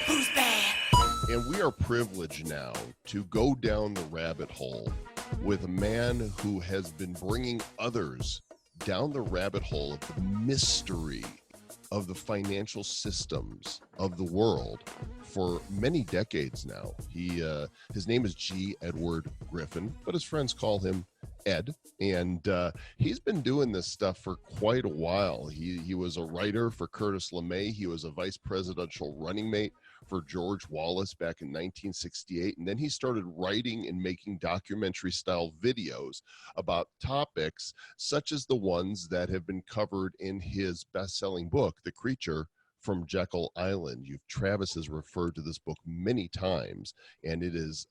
Who's bad? And we are privileged now to go down the rabbit hole with a man who has been bringing others down the rabbit hole of the mystery of the financial systems of the world for many decades now. His name is G. Edward Griffin, but his friends call him Ed, and he's been doing this stuff for quite a while. He was a writer for Curtis LeMay. He was a vice presidential running mate for George Wallace back in 1968, and then he started writing and making documentary-style videos about topics such as the ones that have been covered in his best-selling book, The Creature from Jekyll Island. Travis has referred to this book many times, and it is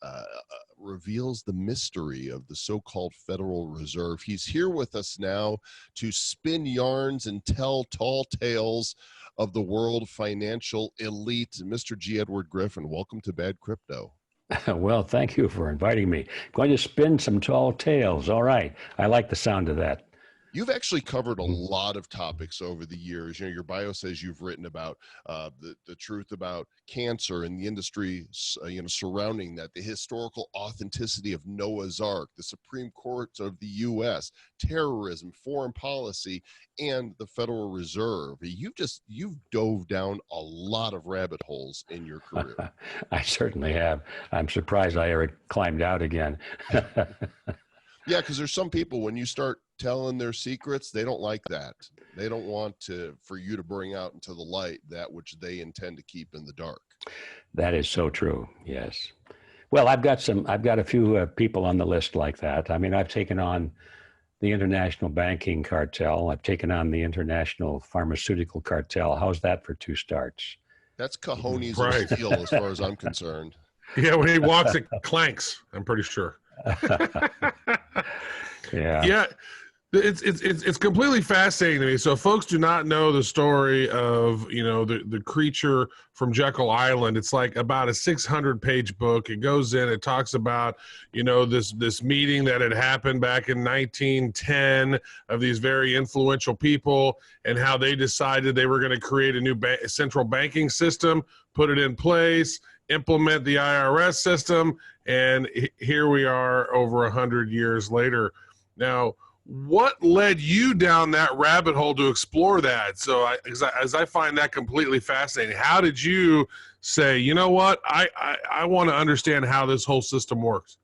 reveals the mystery of the so-called Federal Reserve. He's here with us now to spin yarns and tell tall tales of the world financial elite. Mr. G. Edward Griffin, welcome to Bad Crypto. Well, thank you for inviting me. Going to spin some tall tales. All right. I like the sound of that. You've actually covered a lot of topics over the years. Your bio says you've written about the truth about cancer and the industry, surrounding that, the historical authenticity of Noah's Ark, the Supreme Court of the U.S., terrorism, foreign policy, and the Federal Reserve. You've dove down a lot of rabbit holes in your career. I certainly have. I'm surprised I ever climbed out again. Yeah, because there's some people, when you start telling their secrets, they don't like that. They don't want for you to bring out into the light that which they intend to keep in the dark. That is so true. Yes. Well, I've got a few people on the list like that. I mean, I've taken on the international banking cartel. I've taken on the international pharmaceutical cartel. How's that for two starts? That's cojones of steel as far as I'm concerned. Yeah, when he walks, it clanks, I'm pretty sure. Yeah, it's completely fascinating to me. So folks do not know the story of the creature from Jekyll Island. It's like about a 600-page book. It goes in, it talks about this meeting that had happened back in 1910 of these very influential people, and how they decided they were going to create a new central banking system, put it in place, implement the IRS system, and here we are over 100 years later. Now, what led you down that rabbit hole to explore that? So as I find that completely fascinating, how did you say, you know what, I want to understand how this whole system works?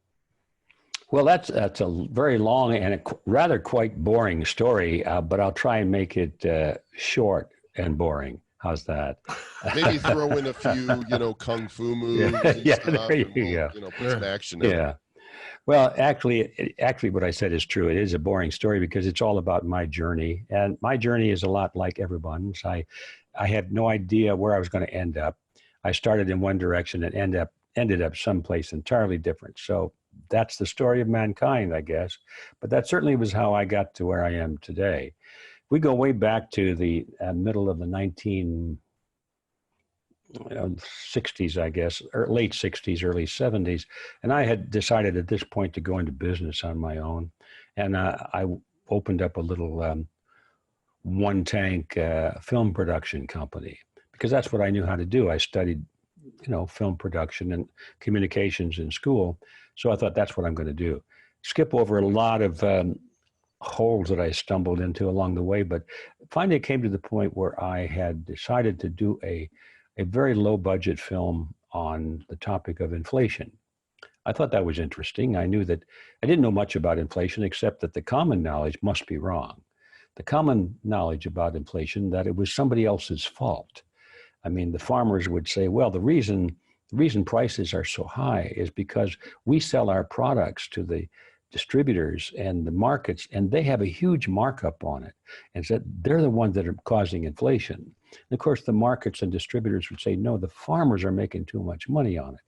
Well, that's a very long and rather quite boring story, but I'll try and make it short and boring. How's that? Maybe throw in a few, kung fu moves. Yeah, there you go. Put some action in. Yeah. Well, actually, what I said is true. It is a boring story because it's all about my journey, and my journey is a lot like everyone's. I had no idea where I was going to end up. I started in one direction and ended up someplace entirely different. So that's the story of mankind, I guess. But that certainly was how I got to where I am today. We go way back to the middle of the 60s, I guess, or late 60s, early 70s. And I had decided at this point to go into business on my own. And I opened up a little one-tank film production company because that's what I knew how to do. I studied, film production and communications in school. So I thought that's what I'm going to do. Skip over a lot of holes that I stumbled into along the way, but finally it came to the point where I had decided to do a very low budget film on the topic of inflation. I thought that was interesting. I knew that I didn't know much about inflation, except that the common knowledge must be wrong. The common knowledge about inflation, that it was somebody else's fault. I mean, the farmers would say, well, the reason prices are so high is because we sell our products to the distributors and the markets, and they have a huge markup on it. And so they're the ones that are causing inflation. And of course, the markets and distributors would say, no, the farmers are making too much money on it.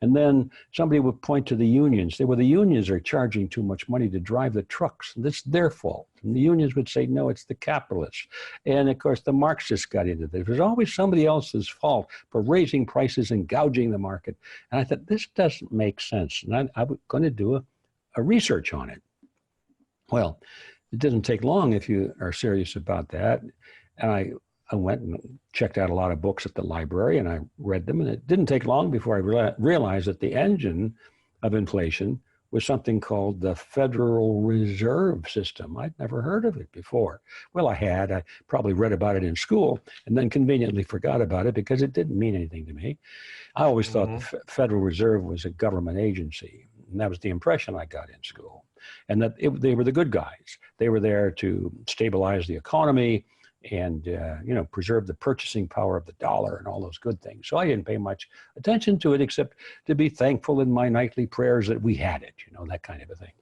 And then somebody would point to the unions, say, well, the unions are charging too much money to drive the trucks. That's their fault. And the unions would say, no, it's the capitalists. And of course, the Marxists got into this. It was always somebody else's fault for raising prices and gouging the market. And I thought, this doesn't make sense. And I was going to do a research on it. Well, it doesn't take long if you are serious about that. And I went and checked out a lot of books at the library, and I read them. And it didn't take long before I realized that the engine of inflation was something called the Federal Reserve System. I'd never heard of it before. Well, I had. I probably read about it in school and then conveniently forgot about it because it didn't mean anything to me. I always thought the Federal Reserve was a government agency, and that was the impression I got in school. And that they were the good guys. They were there to stabilize the economy and preserve the purchasing power of the dollar and all those good things. So I didn't pay much attention to it except to be thankful in my nightly prayers that we had it, that kind of a thing.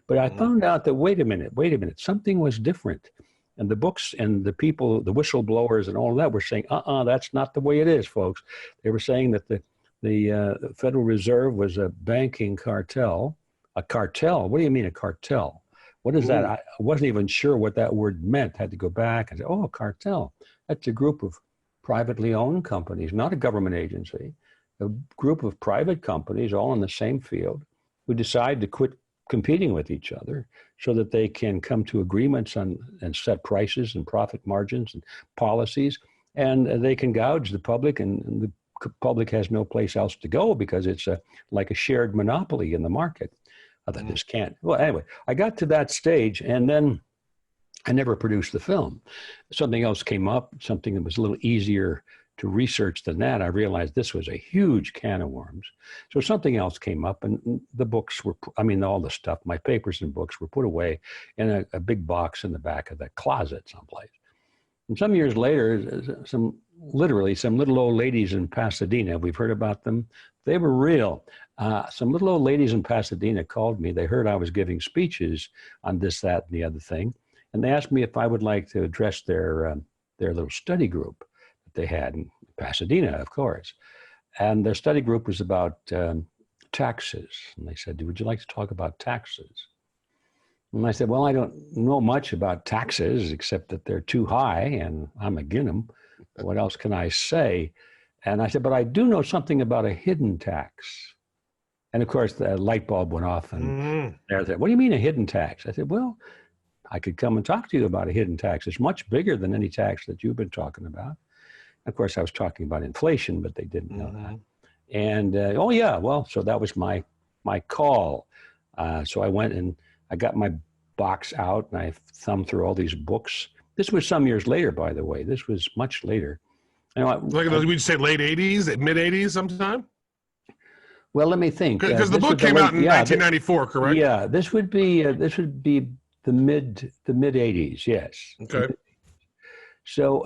But I found out that, wait a minute, something was different. And the books and the people, the whistleblowers and all of that were saying, that's not the way it is, folks. They were saying that the Federal Reserve was a banking cartel. A cartel? What do you mean a cartel? What is that? I wasn't even sure what that word meant. Had to go back and say, a cartel. That's a group of privately owned companies, not a government agency. A group of private companies all in the same field who decide to quit competing with each other so that they can come to agreements on and set prices and profit margins and policies. And they can gouge the public, and the public has no place else to go because it's like a shared monopoly in the market. I thought this can't. Well, anyway, I got to that stage, and then I never produced the film. Something else came up, something that was a little easier to research than that. I realized this was a huge can of worms. So something else came up, and the books were, all the stuff, my papers and books were put away in a big box in the back of the closet someplace. And some years later, some little old ladies in Pasadena, we've heard about them. They were real. Some little old ladies in Pasadena called me. They heard I was giving speeches on this, that, and the other thing. And they asked me if I would like to address their little study group that they had in Pasadena, of course. And their study group was about taxes. And they said, would you like to talk about taxes? And I said, well, I don't know much about taxes except that they're too high and I'm against them. What else can I say? And I said, but I do know something about a hidden tax. And of course, the light bulb went off and they said, what do you mean a hidden tax? I said, well, I could come and talk to you about a hidden tax. It's much bigger than any tax that you've been talking about. Of course, I was talking about inflation, but they didn't know that. And, so that was my call. So I went and I got my box out and I thumbed through all these books. This was some years later, by the way. This was much later. We'd say late 80s, mid 80s sometime? Well, let me think. Because the book came out in 1994, correct? Yeah, this would be the mid 80s, yes. Okay. So,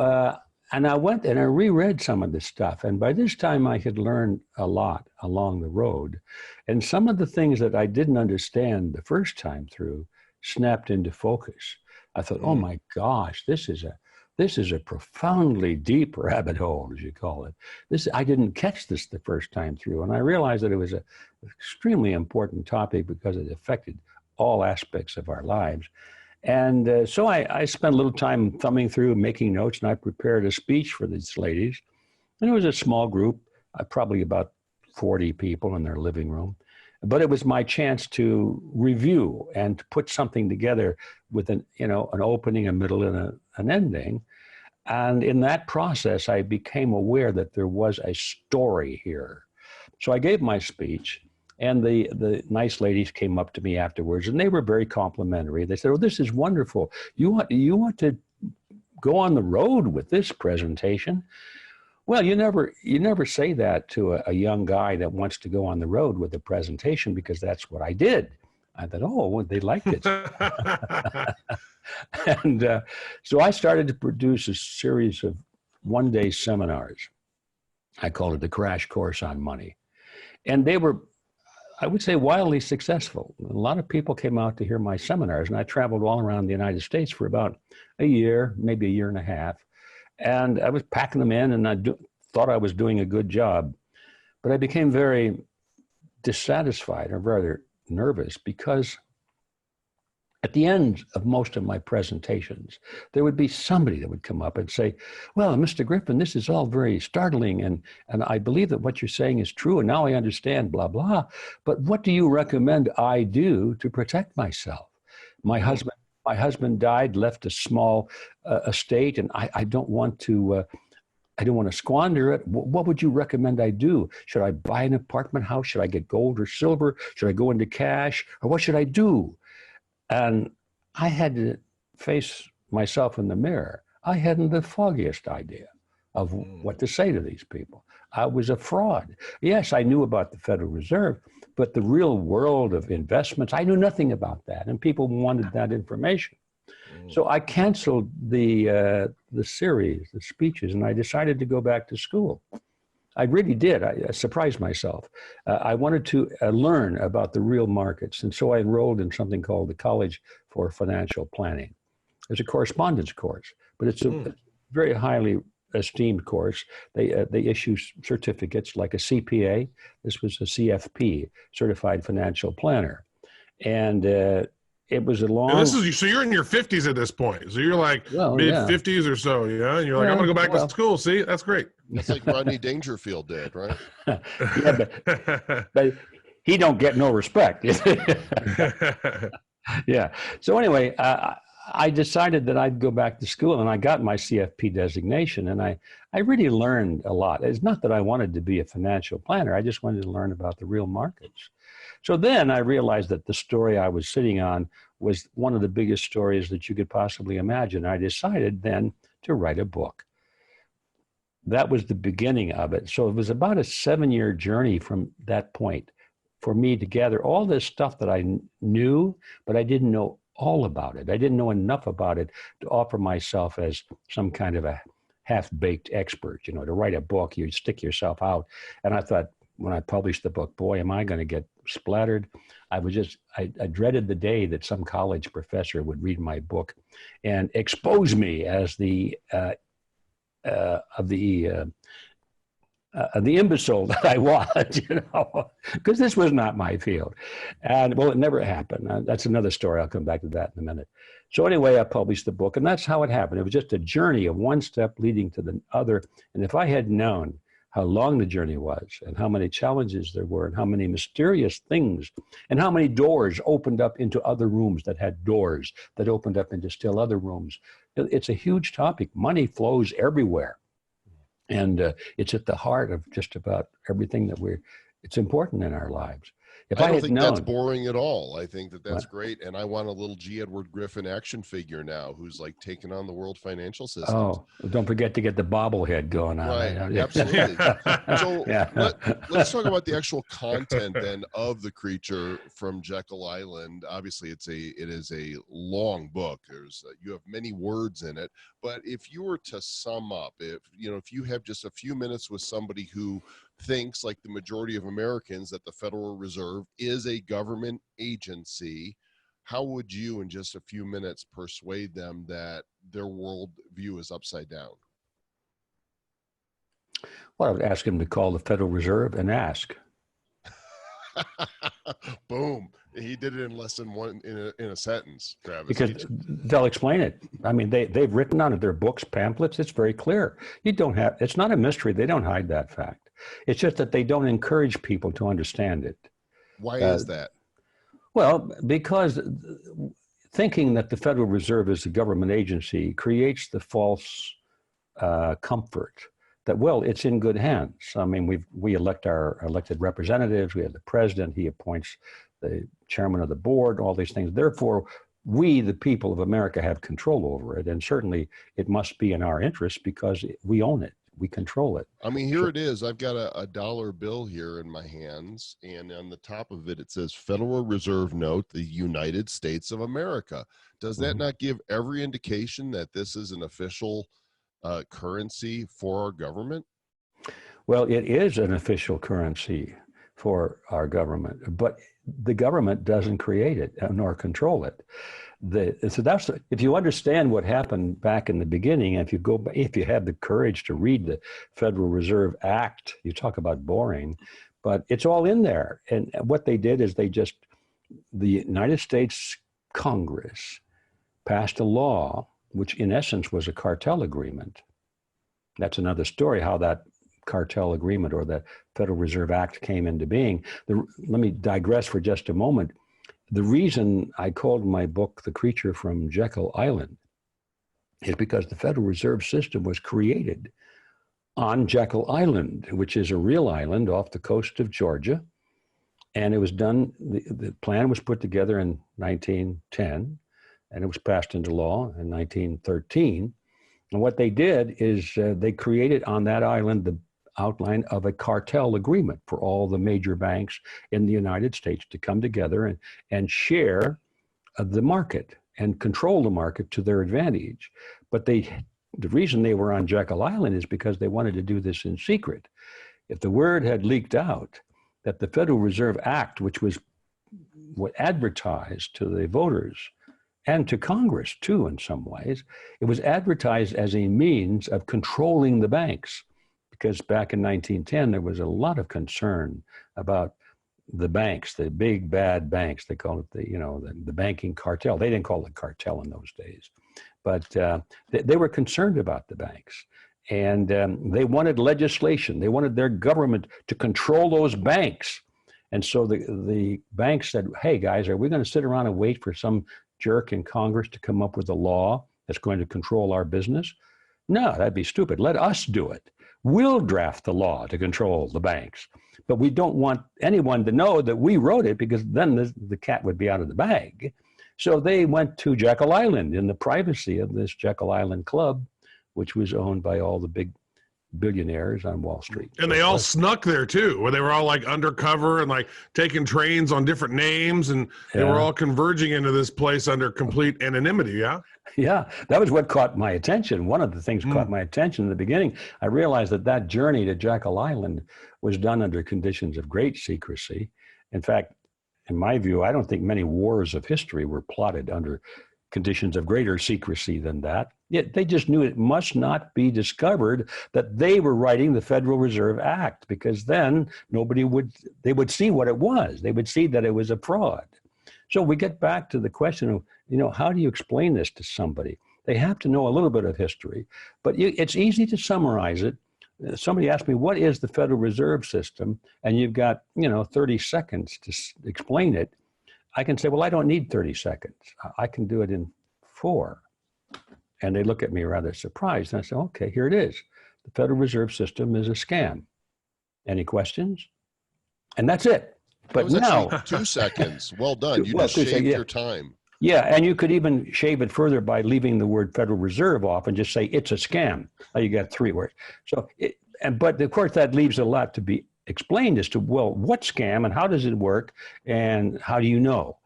and I went and I reread some of this stuff. And by this time I had learned a lot along the road. And some of the things that I didn't understand the first time through snapped into focus. I thought, oh my gosh, this is a profoundly deep rabbit hole, as you call it. I didn't catch this the first time through. And I realized that it was an extremely important topic because it affected all aspects of our lives. And so I spent a little time thumbing through, making notes, and I prepared a speech for these ladies. And it was a small group, probably about 40 people in their living room. But it was my chance to review and to put something together with an opening, a middle, and an ending. And in that process, I became aware that there was a story here. So I gave my speech, and the nice ladies came up to me afterwards, and they were very complimentary. They said, "Oh, this is wonderful. You want to go on the road with this presentation?" Well, you never say that to a young guy that wants to go on the road with a presentation, because that's what I did. I thought, oh, they liked it. And so I started to produce a series of one-day seminars. I called it the Crash Course on Money. And they were, I would say, wildly successful. A lot of people came out to hear my seminars, and I traveled all around the United States for about a year, maybe a year and a half. And I was packing them in, and I thought I was doing a good job. But I became very dissatisfied or rather nervous, because at the end of most of my presentations, there would be somebody that would come up and say, well, Mr. Griffin, this is all very startling, and I believe that what you're saying is true, and now I understand, blah, blah. But what do you recommend I do to protect myself? My My husband died, left a small estate, and I don't want to. I don't want to squander it. What would you recommend I do? Should I buy an apartment house? Should I get gold or silver? Should I go into cash? Or what should I do? And I had to face myself in the mirror. I hadn't the foggiest idea of what to say to these people. I was a fraud. Yes, I knew about the Federal Reserve, but the real world of investments, I knew nothing about that. And people wanted that information. So I canceled the series, the speeches, and I decided to go back to school. I really did. I surprised myself. I wanted to learn about the real markets, and so I enrolled in something called the College for Financial Planning. It's a correspondence course, but it's a very highly esteemed course. They issue certificates like a CPA. This was a CFP, Certified Financial Planner, and it was a long. And this is so you're in your 50s at this point. So you're like mid 50s or so, yeah. And you're like, I'm going to go back to school. See, that's great. That's like Rodney Dangerfield did, right? Yeah, but he don't get no respect. Yeah. So anyway, I decided that I'd go back to school, and I got my CFP designation, and I really learned a lot. It's not that I wanted to be a financial planner. I just wanted to learn about the real markets. So then I realized that the story I was sitting on was one of the biggest stories that you could possibly imagine. I decided then to write a book. That was the beginning of it. So it was about a 7-year journey from that point for me to gather all this stuff that I knew, but I didn't know all about it. I didn't know enough about it to offer myself as some kind of a half-baked expert. You know, to write a book, you stick yourself out. And I thought, when I published the book, boy, am I going to get splattered. I dreaded the day that some college professor would read my book and expose me as the imbecile that I was, you know, because this was not my field. And well, it never happened. That's another story. I'll come back to that in a minute. So anyway, I published the book, and that's how it happened. It was just a journey of one step leading to the other. And if I had known how long the journey was and how many challenges there were and how many mysterious things and how many doors opened up into other rooms that had doors that opened up into still other rooms. It's a huge topic. Money flows everywhere. And it's at the heart of just about everything that it's important in our lives. If I don't think that's boring at all. I think that's great. And I want a little G. Edward Griffin action figure now who's like taking on the world financial system. Oh, don't forget to get the bobblehead going on. Right, absolutely. So let's talk about the actual content then of The Creature from Jekyll Island. Obviously, it is a long book. You have many words in it. But if you were to sum up, if you have just a few minutes with somebody who thinks, like the majority of Americans, that the Federal Reserve is a government agency, how would you, in just a few minutes, persuade them that their world view is upside down? Well, I would ask him to call the Federal Reserve and ask. Boom. He did it in less than one in a sentence, Travis. Because they'll explain it. I mean, they've written on it, their books, pamphlets. It's very clear. It's not a mystery. They don't hide that fact. It's just that they don't encourage people to understand it. Why is that? Well, because thinking that the Federal Reserve is a government agency creates the false comfort that, well, it's in good hands. I mean, we elect our elected representatives. We have the president. He appoints the chairman of the board, all these things. Therefore, we, the people of America, have control over it. And certainly it must be in our interest because we own it. We control it. I mean, here it is. I've got a dollar bill here in my hands, and on the top of it, it says Federal Reserve Note, the United States of America. Does that not give every indication that this is an official currency for our government? Well, it is an official currency for our government, but the government doesn't create it nor control it. So that's, if you understand what happened back in the beginning, if you have the courage to read the Federal Reserve Act, you talk about boring, but it's all in there. And what they did is the United States Congress passed a law, which in essence was a cartel agreement. That's another story, how that cartel agreement or the Federal Reserve Act came into being. Let me digress for just a moment. the reason I called my book The Creature from Jekyll Island is because the Federal Reserve System was created on Jekyll Island, which is a real island off the coast of Georgia. And it was done, the plan was put together in 1910, and it was passed into law in 1913. And what they did is they created on that island the outline of a cartel agreement for all the major banks in the United States to come together and share the market and control the market to their advantage. But the reason they were on Jekyll Island is because they wanted to do this in secret. If the word had leaked out that the Federal Reserve Act, which was what advertised to the voters and to Congress too in some ways, it was advertised as a means of controlling the banks. Because back in 1910, there was a lot of concern about the banks, the big bad banks. They called it the banking cartel. They didn't call it cartel in those days, but they were concerned about the banks, and they wanted legislation. They wanted their government to control those banks. And so the banks said, "Hey guys, are we going to sit around and wait for some jerk in Congress to come up with a law that's going to control our business? No, that'd be stupid. Let us do it. We'll draft the law to control the banks, but we don't want anyone to know that we wrote it, because then the cat would be out of the bag." So they went to Jekyll Island in the privacy of this Jekyll Island Club, which was owned by all the big billionaires on Wall Street. And they all snuck there too, where they were all like undercover and like taking trains on different names, and they were all converging into this place under complete anonymity. Yeah. Yeah, that was what caught my attention. One of the things caught my attention in the beginning. I realized that journey to Jekyll Island was done under conditions of great secrecy. In fact, in my view, I don't think many wars of history were plotted under conditions of greater secrecy than that. Yet they just knew it must not be discovered that they were writing the Federal Reserve Act, because then they would see what it was. They would see that it was a fraud. So we get back to the question of, how do you explain this to somebody? They have to know a little bit of history, but it's easy to summarize it. Somebody asked me, what is the Federal Reserve System? And you've got, 30 seconds to explain it. I can say, well, I don't need 30 seconds. I can do it in 4. And they look at me rather surprised. And I say, okay, here it is. The Federal Reserve System is a scam. Any questions? And that's it. But now 2 seconds. Well done. You just shaved your time. Yeah, and you could even shave it further by leaving the word Federal Reserve off and just say it's a scam. Now you got 3 words. So, but of course that leaves a lot to be explained as to, well, what scam and how does it work and how do you know?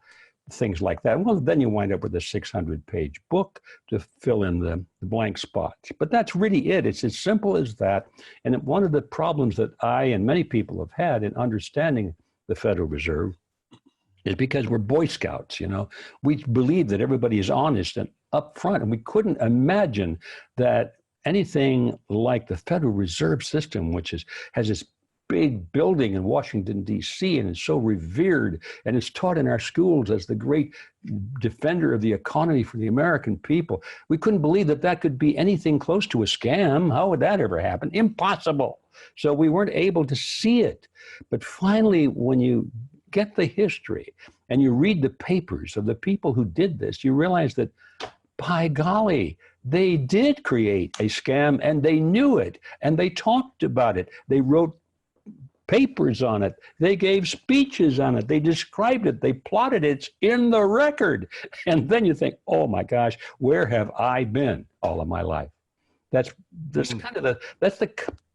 Things like that. Well, then you wind up with a 600-page book to fill in the blank spots. But that's really it. It's as simple as that. And one of the problems that I and many people have had in understanding the Federal Reserve is because we're Boy Scouts, We believe that everybody is honest and upfront, and we couldn't imagine that anything like the Federal Reserve System, which has this big building in Washington, D.C., and is so revered, and is taught in our schools as the great defender of the economy for the American people. We couldn't believe that could be anything close to a scam. How would that ever happen? Impossible. So we weren't able to see it. But finally, when you get the history and you read the papers of the people who did this, you realize that, by golly, they did create a scam, and they knew it, and they talked about it. They wrote papers on it. They gave speeches on it. They described it. They plotted it. It's in the record. And then you think, oh my gosh, where have I been all of my life? That's kind of the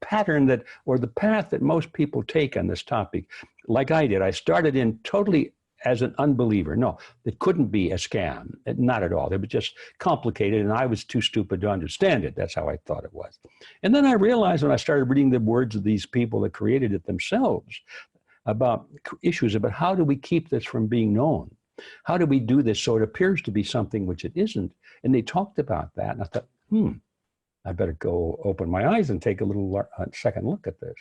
pattern or the path that most people take on this topic. Like I did, I started in totally as an unbeliever. No, it couldn't be a scam. Not at all. It was just complicated, and I was too stupid to understand it. That's how I thought it was. And then I realized when I started reading the words of these people that created it themselves about issues about how do we keep this from being known? How do we do this so it appears to be something which it isn't? And they talked about that, and I thought, I better go open my eyes and take a second look at this.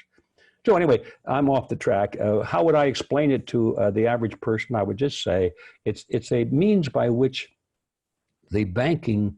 So anyway, I'm off the track. How would I explain it to the average person? I would just say it's a means by which the banking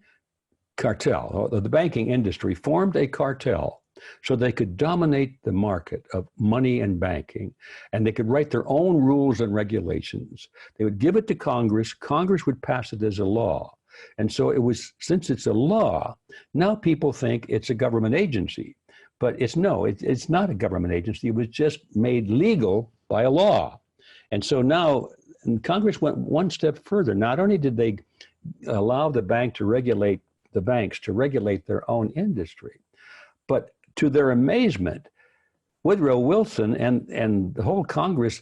cartel, or the banking industry, formed a cartel so they could dominate the market of money and banking, and they could write their own rules and regulations. They would give it to Congress. Congress would pass it as a law. And so it was, since it's a law, now people think it's a government agency. But it's not a government agency. It was just made legal by a law. And so now Congress went one step further. Not only did they allow the banks to regulate their own industry, but to their amazement, Woodrow Wilson and the whole Congress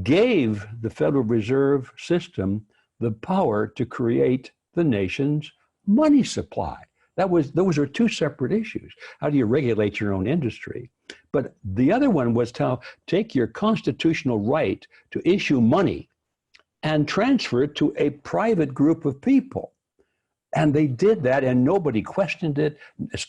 gave the Federal Reserve System the power to create the nation's money supply. Those are two separate issues. How do you regulate your own industry? But the other one was to take your constitutional right to issue money and transfer it to a private group of people. And they did that, and nobody questioned it.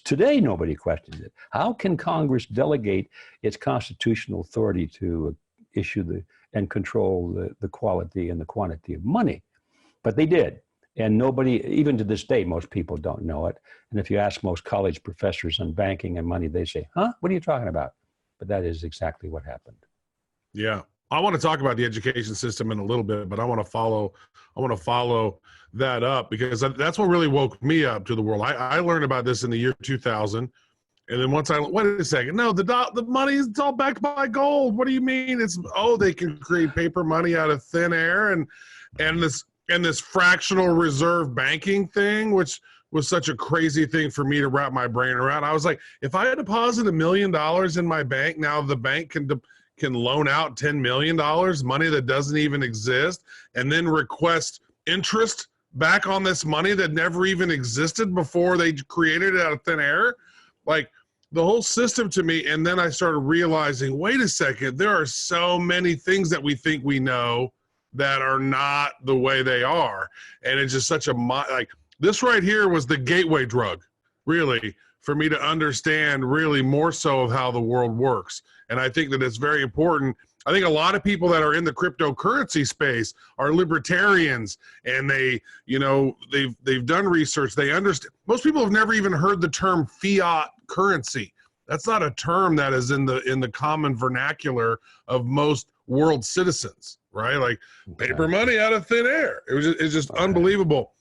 Today, nobody questions it. How can Congress delegate its constitutional authority to issue and control the quality and the quantity of money? But they did. And nobody, even to this day, most people don't know it. And if you ask most college professors on banking and money, they say, huh, what are you talking about? But that is exactly what happened. Yeah. I want to talk about the education system in a little bit, but I want to follow that up, because that's what really woke me up to the world. I learned about this in the year 2000. And then once wait a second, no, the money is all backed by gold. What do you mean? They can create paper money out of thin air and this fractional reserve banking thing, which was such a crazy thing for me to wrap my brain around. I was like, if I deposit $1 million in my bank, now the bank can loan out $10 million, money that doesn't even exist, and then request interest back on this money that never even existed before they created it out of thin air. Like, the whole system to me. And then I started realizing, wait a second, there are so many things that we think we know that are not the way they are. And it's just such like, this right here was the gateway drug, really, for me to understand really more so of how the world works. And I think that it's very important. I think a lot of people that are in the cryptocurrency space are libertarians, and they've done research. They understand. Most people have never even heard the term fiat currency. That's not a term that is in the common vernacular of most world citizens, right? Like paper money out of thin air. It's just unbelievable.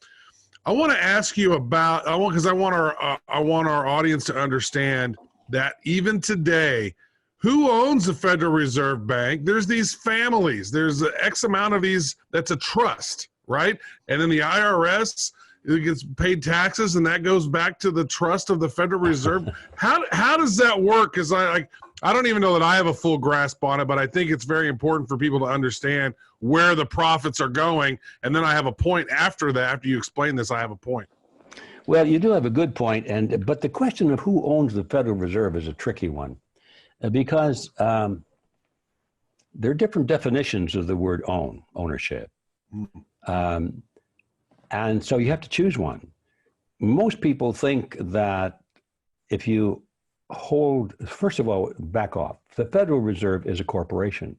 I want to ask you about, because I want our audience to understand that even today, who owns the Federal Reserve Bank? There's these families. There's X amount of these. That's a trust, right? And then the IRS, it gets paid taxes, and that goes back to the trust of the Federal Reserve. How does that work? Because I don't even know that I have a full grasp on it, but I think it's very important for people to understand where the profits are going. And then I have a point after that. After you explain this, I have a point. Well, you do have a good point, but the question of who owns the Federal Reserve is a tricky one, because there are different definitions of the word ownership. And so you have to choose one. Most people think that if you hold, first of all, back off. The Federal Reserve is a corporation.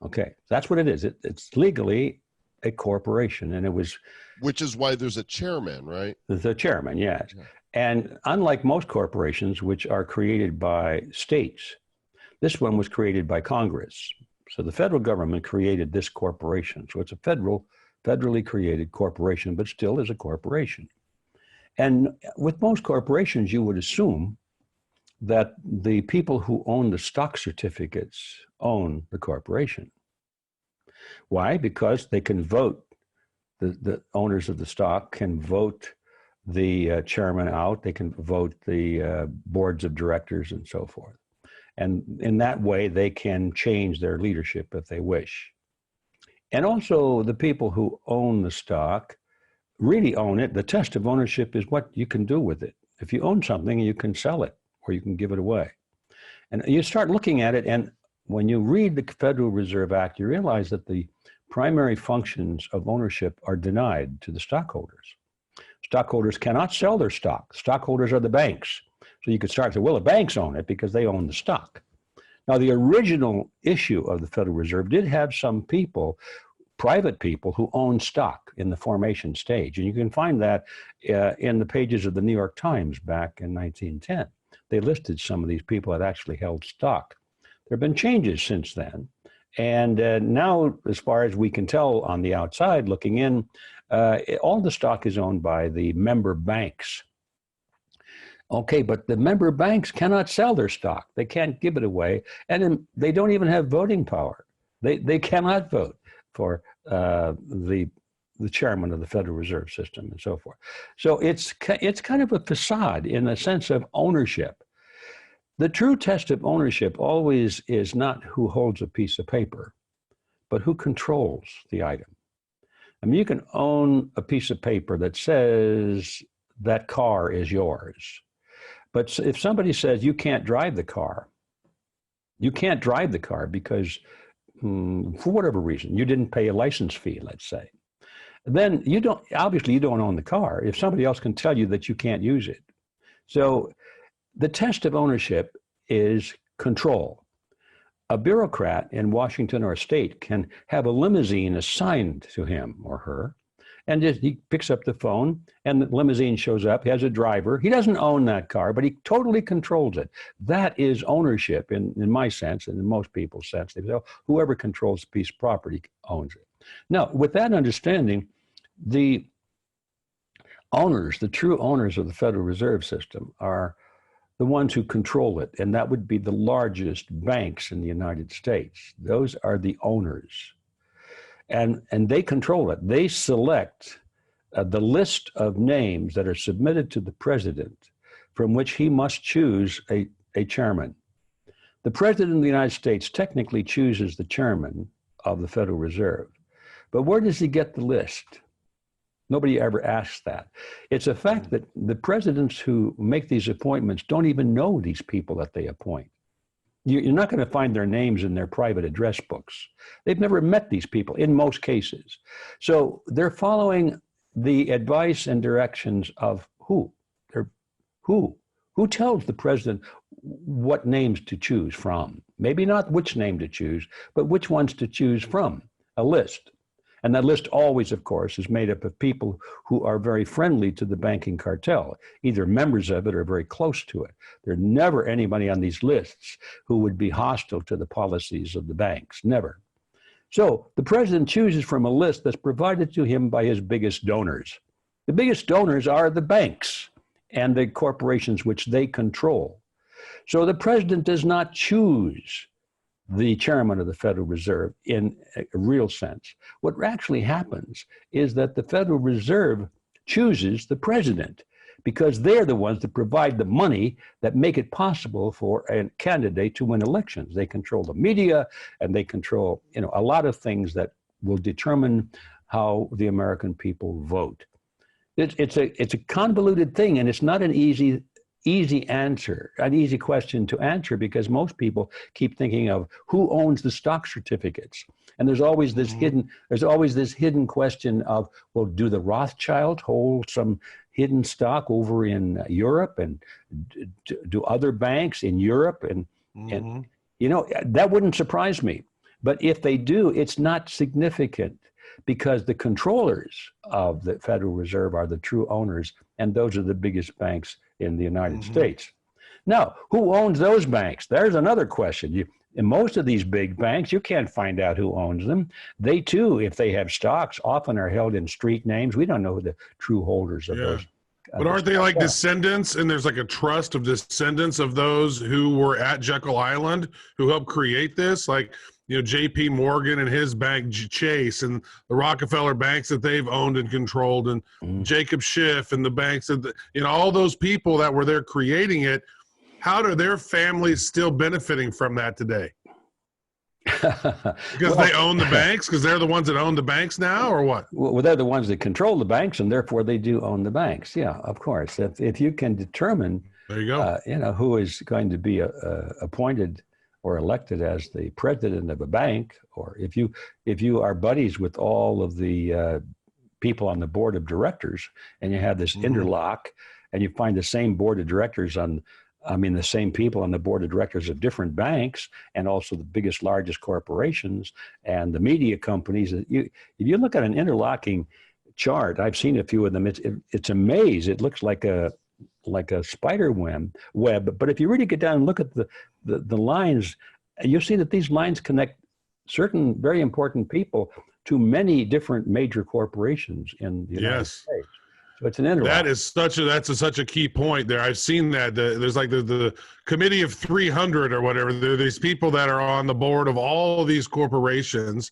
Okay, that's what it is. It's legally a corporation, and it was. Which is why there's a chairman, right? The chairman, yes. Yeah. And unlike most corporations, which are created by states, this one was created by Congress. So the federal government created this corporation. So it's a federally created corporation, but still is a corporation. And with most corporations, you would assume that the people who own the stock certificates own the corporation. Why? Because they can vote. The owners of the stock can vote the chairman out. They can vote the boards of directors and so forth. And in that way, they can change their leadership if they wish. And also, the people who own the stock really own it. The test of ownership is what you can do with it. If you own something, you can sell it or you can give it away. And you start looking at it, and when you read the Federal Reserve Act, you realize that the primary functions of ownership are denied to the stockholders. Stockholders cannot sell their stock. Stockholders are the banks. So you could start to say, well, the banks own it because they own the stock. Now, the original issue of the Federal Reserve did have some people, private people, who owned stock in the formation stage. And you can find that in the pages of the New York Times back in 1910. they listed some of these people that actually held stock. There have been changes since then. And now, as far as we can tell on the outside looking in, all the stock is owned by the member banks. Okay, but the member banks cannot sell their stock. They can't give it away. And they don't even have voting power. They cannot vote for the chairman of the Federal Reserve System and so forth. So it's kind of a facade in the sense of ownership. The true test of ownership always is not who holds a piece of paper, but who controls the item. I mean, you can own a piece of paper that says that car is yours. But if somebody says you can't drive the car because for whatever reason, you didn't pay a license fee, let's say, then you don't own the car if somebody else can tell you that you can't use it. So the test of ownership is control. A bureaucrat in Washington or state can have a limousine assigned to him or her, and he picks up the phone and the limousine shows up, he has a driver. He doesn't own that car, but he totally controls it. That is ownership in my sense, and in most people's sense. They say, oh, whoever controls a piece of property owns it. Now, with that understanding, the owners, the true owners of the Federal Reserve System are the ones who control it, and that would be the largest banks in the United States. Those are the owners. And they control it. They select the list of names that are submitted to the president from which he must choose a chairman. The president of the United States technically chooses the chairman of the Federal Reserve. But where does he get the list? Nobody ever asks that. It's a fact that the presidents who make these appointments don't even know these people that they appoint. You're not going to find their names in their private address books. They've never met these people in most cases. So they're following the advice and directions of who? Who tells the president what names to choose from? Maybe not which name to choose, but which ones to choose from, a list. And that list always, of course, is made up of people who are very friendly to the banking cartel, either members of it or very close to it. There's never anybody on these lists who would be hostile to the policies of the banks, never. So the president chooses from a list that's provided to him by his biggest donors. The biggest donors are the banks and the corporations which they control. So the president does not choose the chairman of the Federal Reserve in a real sense. What actually happens is that the Federal Reserve chooses the president because they're the ones that provide the money that make it possible for a candidate to win elections. They control the media and they control, a lot of things that will determine how the American people vote. It's a convoluted thing, and it's not an easy answer, an easy question to answer, because most people keep thinking of who owns the stock certificates. And there's always this hidden question of, well, do the Rothschild hold some hidden stock over in Europe, and do other banks in Europe? And that wouldn't surprise me. But if they do, it's not significant, because the controllers of the Federal Reserve are the true owners, and those are the biggest banks in the United States. Now, who owns those banks? There's another question. In most of these big banks, you can't find out who owns them. They too, if they have stocks, often are held in street names. We don't know who the true holders of those. But aren't they like descendants, and there's like a trust of descendants of those who were at Jekyll Island who helped create this? Like, J.P. Morgan and his bank, Chase, and the Rockefeller banks that they've owned and controlled, and Jacob Schiff and the banks, all those people that were there creating it. How are their families still benefiting from that today? Because they own the banks? Because they're the ones that own the banks now, or what? Well, they're the ones that control the banks, and therefore they do own the banks. Yeah, of course. If you can determine, there you go. Who is going to be appointed or elected as the president of a bank, or if you are buddies with all of the people on the board of directors, and you have this interlock, and you find the same board of directors the same people on the board of directors of different banks, and also the largest corporations and the media companies. If you look at an interlocking chart, I've seen a few of them. It's a maze. It looks like like a spider web. But if you really get down and look at the lines, you'll see that these lines connect certain very important people to many different major corporations in the United States. So it's an interlock. That's such a key point there. I've seen that there's like the committee of 300 or whatever. There are these people that are on the board of all of these corporations,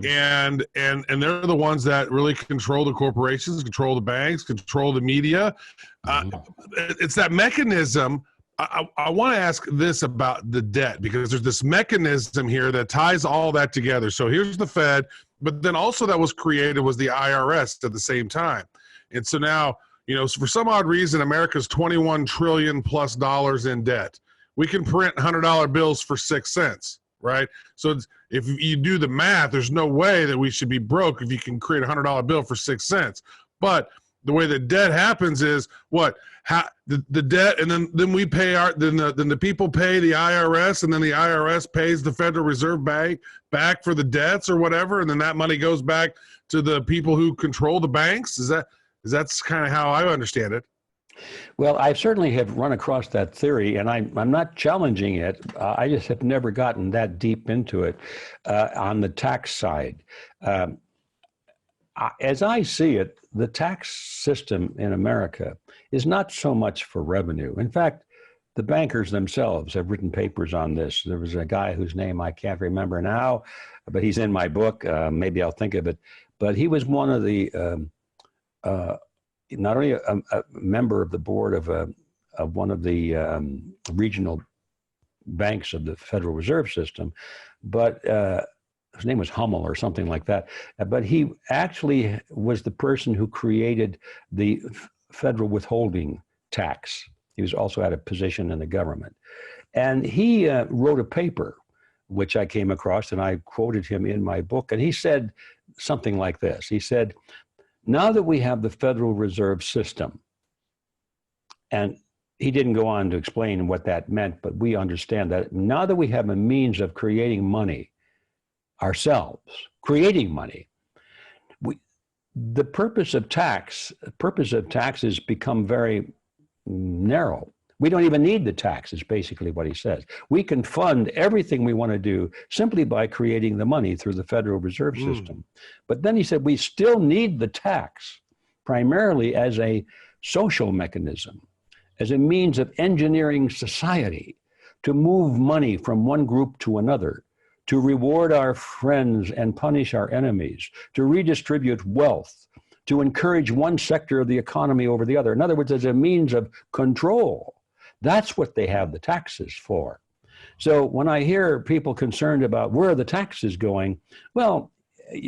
and they're the ones that really control the corporations, control the banks, control the media. It's that mechanism. I want to ask this about the debt, because there's this mechanism here that ties all that together. So here's the Fed, but then also that was created was the IRS at the same time. And so now, for some odd reason, America's $21 trillion plus in debt. We can print $100 bills for 6 cents, right? So if you do the math, there's no way that we should be broke if you can create a $100 bill for 6 cents. But the way that debt happens is the debt, and then we pay then the people pay the IRS, and then the IRS pays the Federal Reserve Bank back for the debts or whatever, and then that money goes back to the people who control the banks. That's kind of how I understand it. Well, I certainly have run across that theory, and I'm not challenging it. I just have never gotten that deep into it on the tax side. As I see it, the tax system in America is not so much for revenue. In fact, the bankers themselves have written papers on this. There was a guy whose name I can't remember now, but he's in my book. Maybe I'll think of it. But he was one of the not only a member of the board of one of the regional banks of the Federal Reserve System, but his name was Hummel or something like that. But he actually was the person who created the federal withholding tax. He was also had a position in the government. And he wrote a paper, which I came across, and I quoted him in my book. And he said something like this. He said, now that we have the Federal Reserve System, and he didn't go on to explain what that meant, but we understand that now that we have a means of creating money ourselves, creating money, the purpose of taxes become very narrow. We don't even need the tax, is basically what he says. We can fund everything we want to do simply by creating the money through the Federal Reserve System. But then he said we still need the tax primarily as a social mechanism, as a means of engineering society to move money from one group to another, to reward our friends and punish our enemies, to redistribute wealth, to encourage one sector of the economy over the other. In other words, as a means of control. That's what they have the taxes for. So when I hear people concerned about where are the taxes going, well,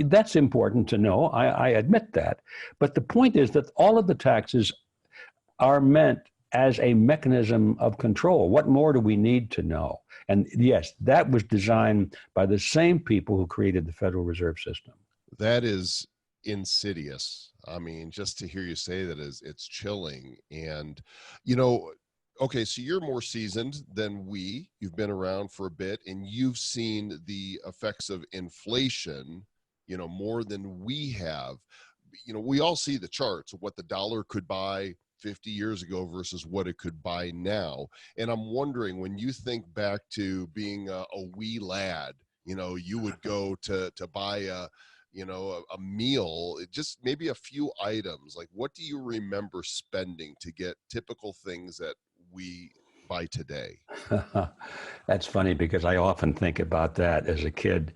that's important to know. I admit that. But the point is that all of the taxes are meant as a mechanism of control. What more do we need to know? And yes, that was designed by the same people who created the Federal Reserve System. That is insidious. I mean, just to hear you say that it's chilling. And, okay, so you're more seasoned than we. You've been around for a bit, and you've seen the effects of inflation, more than we have. We all see the charts of what the dollar could buy 50 years ago versus what it could buy now. And I'm wondering, when you think back to being a wee lad, you would go to buy a meal, just maybe a few items. Like, what do you remember spending to get typical things that we buy today? That's funny, because I often think about that as a kid.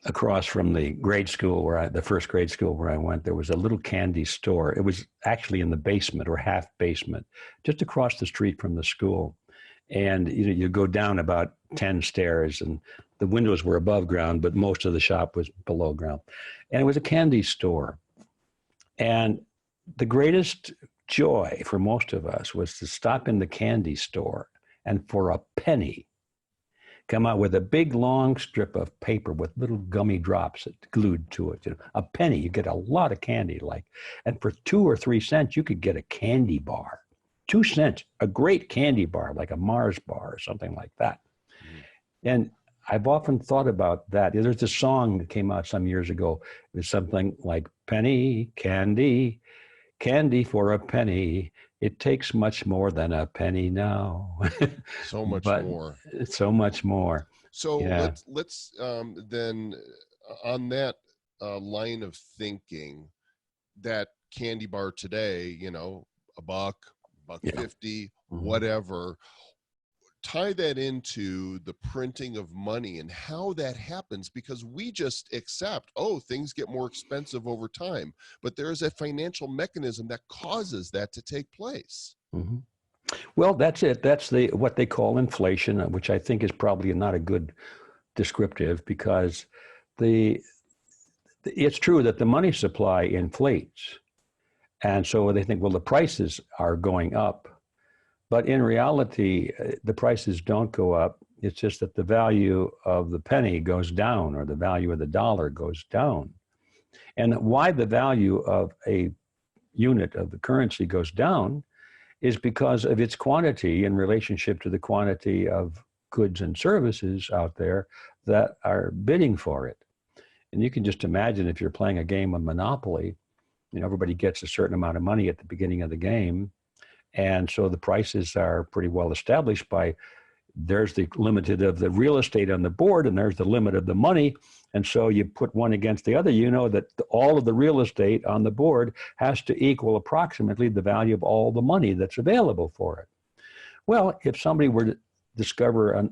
Across from the grade school the first grade school where I went, there was a little candy store. It was actually in the basement or half basement, just across the street from the school. And you go down about 10 stairs, and the windows were above ground, but most of the shop was below ground. And it was a candy store. And the greatest joy for most of us was to stop in the candy store and for a penny come out with a big long strip of paper with little gummy drops glued to it. A penny, you get a lot of candy, and for 2 or 3 cents, you could get a candy bar. 2 cents, a great candy bar, like a Mars bar or something like that. And I've often thought about that. There's a song that came out some years ago. It was something like penny candy, Candy for a penny. It takes much more than a penny now. So much but more. So much more. So Yeah. let's then on that line of thinking, that candy bar today, you know, a buck, buck Yeah. 50, Mhm. whatever. Tie that into the printing of money and how that happens, because we just accept, oh, things get more expensive over time, but there's a financial mechanism that causes that to take place. Mhm. Well, that's it. That's what they call inflation, which I think is probably not a good descriptive, because it's true that the money supply inflates. And so they think, well, the prices are going up. But in reality, the prices don't go up. It's just that the value of the penny goes down, or the value of the dollar goes down. And why the value of a unit of the currency goes down is because of its quantity in relationship to the quantity of goods and services out there that are bidding for it. And you can just imagine, if you're playing a game of Monopoly, you know, everybody gets a certain amount of money at the beginning of the game. And so the prices are pretty well established by, there's the limited of the real estate on the board, and there's the limit of the money. And so you put one against the other, you know that all of the real estate on the board has to equal approximately the value of all the money that's available for it. Well, if somebody were to discover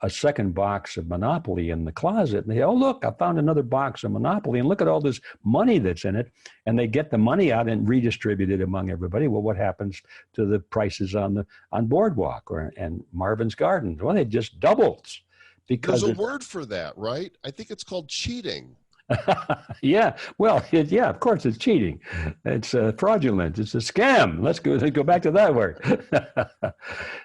a second box of Monopoly in the closet, and they, oh, look, I found another box of Monopoly, and look at all this money that's in it, and they get the money out and redistribute it among everybody. Well, what happens to the prices on Boardwalk and Marvin's Gardens? Well, it just doubles. Because there's a word for that, right? I think it's called cheating. Yeah, well, yeah, of course it's cheating. It's fraudulent. It's a scam. Let's go back to that word.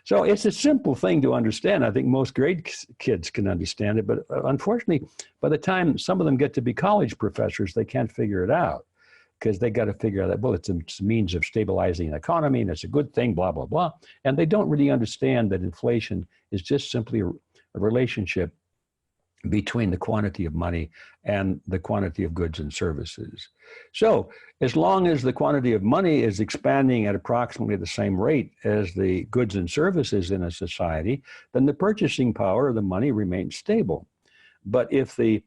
So it's a simple thing to understand. I think most grade kids can understand it, but unfortunately, by the time some of them get to be college professors, they can't figure it out, because they got to figure out that, well, it's a means of stabilizing the economy, and it's a good thing, blah, blah, blah. And they don't really understand that inflation is just simply a relationship between the quantity of money and the quantity of goods and services. So as long as the quantity of money is expanding at approximately the same rate as the goods and services in a society, then the purchasing power of the money remains stable. But if the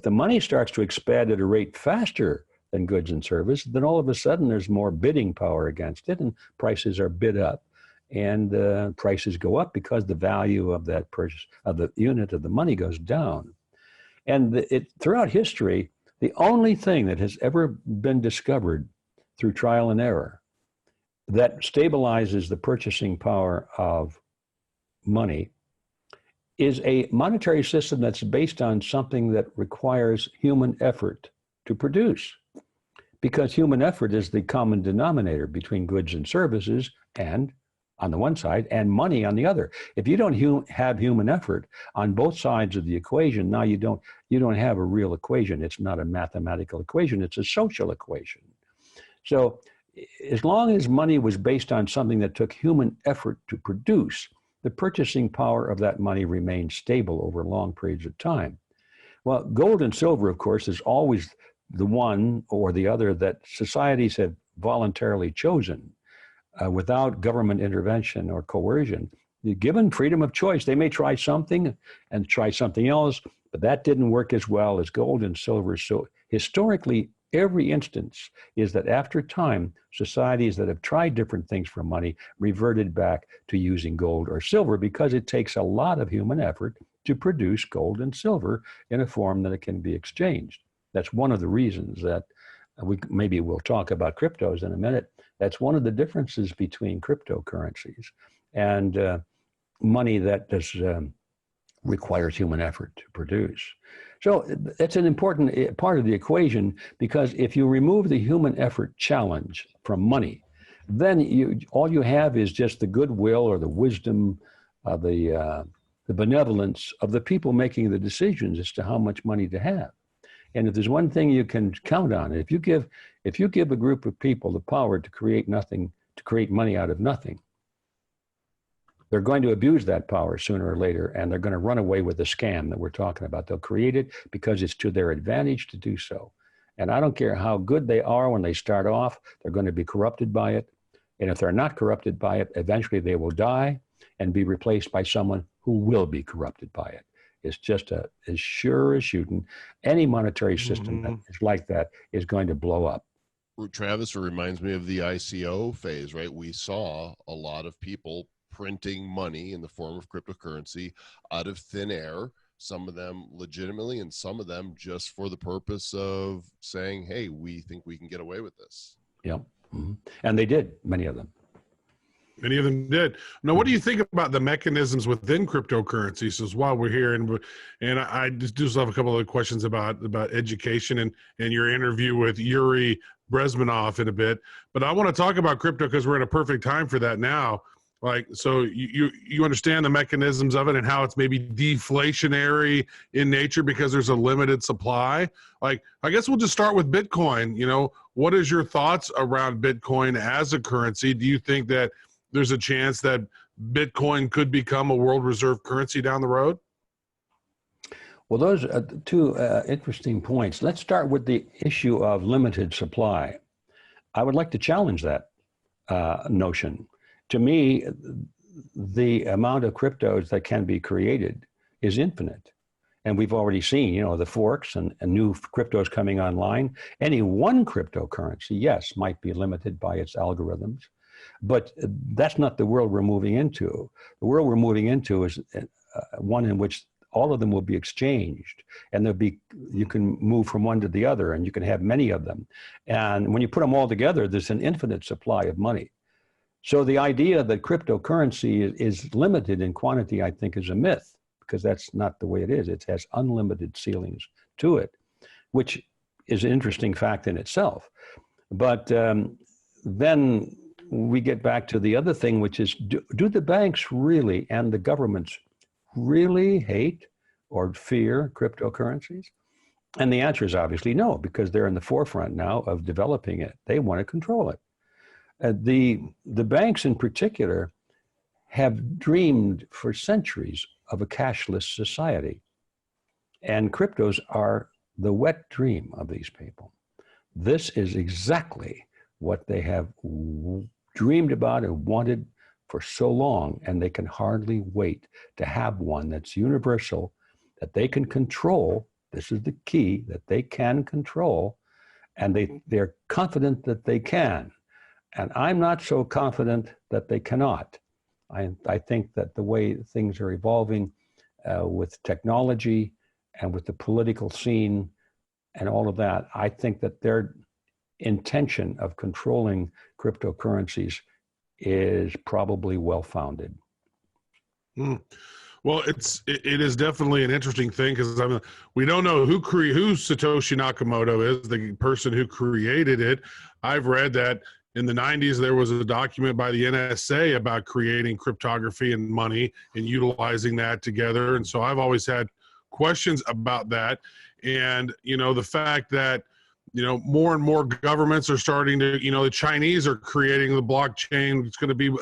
money starts to expand at a rate faster than goods and services, then all of a sudden there's more bidding power against it, and prices are bid up. And prices go up because the value of that purchase of the unit of the money goes down. And throughout history, the only thing that has ever been discovered through trial and error that stabilizes the purchasing power of money is a monetary system that's based on something that requires human effort to produce. Because human effort is the common denominator between goods and services, and on the one side, and money on the other. If you don't have human effort on both sides of the equation, now you don't have a real equation. It's not a mathematical equation, it's a social equation. So as long as money was based on something that took human effort to produce, the purchasing power of that money remained stable over long periods of time. Well, gold and silver, of course, is always the one or the other that societies have voluntarily chosen. Without government intervention or coercion. Given freedom of choice, they may try something and try something else, but that didn't work as well as gold and silver. So historically, every instance is that after time, societies that have tried different things for money reverted back to using gold or silver, because it takes a lot of human effort to produce gold and silver in a form that it can be exchanged. That's one of the reasons that maybe we'll talk about cryptos in a minute. That's one of the differences between cryptocurrencies and money that requires human effort to produce. So that's an important part of the equation, because if you remove the human effort challenge from money, then all you have is just the goodwill or the wisdom, the benevolence of the people making the decisions as to how much money to have. And if there's one thing you can count on, if you give a group of people the power to create money out of nothing, they're going to abuse that power sooner or later, and they're going to run away with the scam that we're talking about. They'll create it because it's to their advantage to do so. And I don't care how good they are when they start off, they're going to be corrupted by it. And if they're not corrupted by it, eventually they will die and be replaced by someone who will be corrupted by it. It's just as sure as shooting. Any monetary system that is like that is going to blow up. Travis, it reminds me of the ICO phase, right? We saw a lot of people printing money in the form of cryptocurrency out of thin air, some of them legitimately and some of them just for the purpose of saying, hey, we think we can get away with this. Yeah. And they did, many of them. Many of them did. Now, what do you think about the mechanisms within cryptocurrencies? As while we're here, and I just do have a couple of questions about education and your interview with Yuri Bresmanov in a bit. But I want to talk about crypto because we're in a perfect time for that now. Like, so you understand the mechanisms of it and how it's maybe deflationary in nature because there's a limited supply. Like, I guess we'll just start with Bitcoin. You know, what is your thoughts around Bitcoin as a currency? Do you think that there's a chance that Bitcoin could become a world reserve currency down the road? Well, those are two interesting points. Let's start with the issue of limited supply. I would like to challenge that notion. To me, the amount of cryptos that can be created is infinite. And we've already seen, you know, the forks and new cryptos coming online. Any one cryptocurrency, yes, might be limited by its algorithms. But that's not the world we're moving into. The world we're moving into is one in which all of them will be exchanged, and you can move from one to the other, and you can have many of them. And when you put them all together, there's an infinite supply of money. So the idea that cryptocurrency is limited in quantity, I think, is a myth, because that's not the way it is. It has unlimited ceilings to it, which is an interesting fact in itself. But then we get back to the other thing, which is, do the banks really and the governments really hate or fear cryptocurrencies? And the answer is obviously no, because they're in the forefront now of developing it. They want to control it. The banks in particular have dreamed for centuries of a cashless society. And cryptos are the wet dream of these people. This is exactly what they have dreamed about and wanted for so long, and they can hardly wait to have one that's universal, that they can control. This is the key, that they can control, and they're confident that they can. And I'm not so confident that they cannot. I think that the way things are evolving with technology and with the political scene and all of that, I think that their intention of controlling cryptocurrencies is probably well-founded. Well, it is definitely an interesting thing, because we don't know who Satoshi Nakamoto is, the person who created it. I've read that in the 90s, there was a document by the NSA about creating cryptography and money and utilizing that together. And so I've always had questions about that. And, you know, the fact that, you know, more and more governments are starting to, you know, the Chinese are creating the blockchain. It's going to be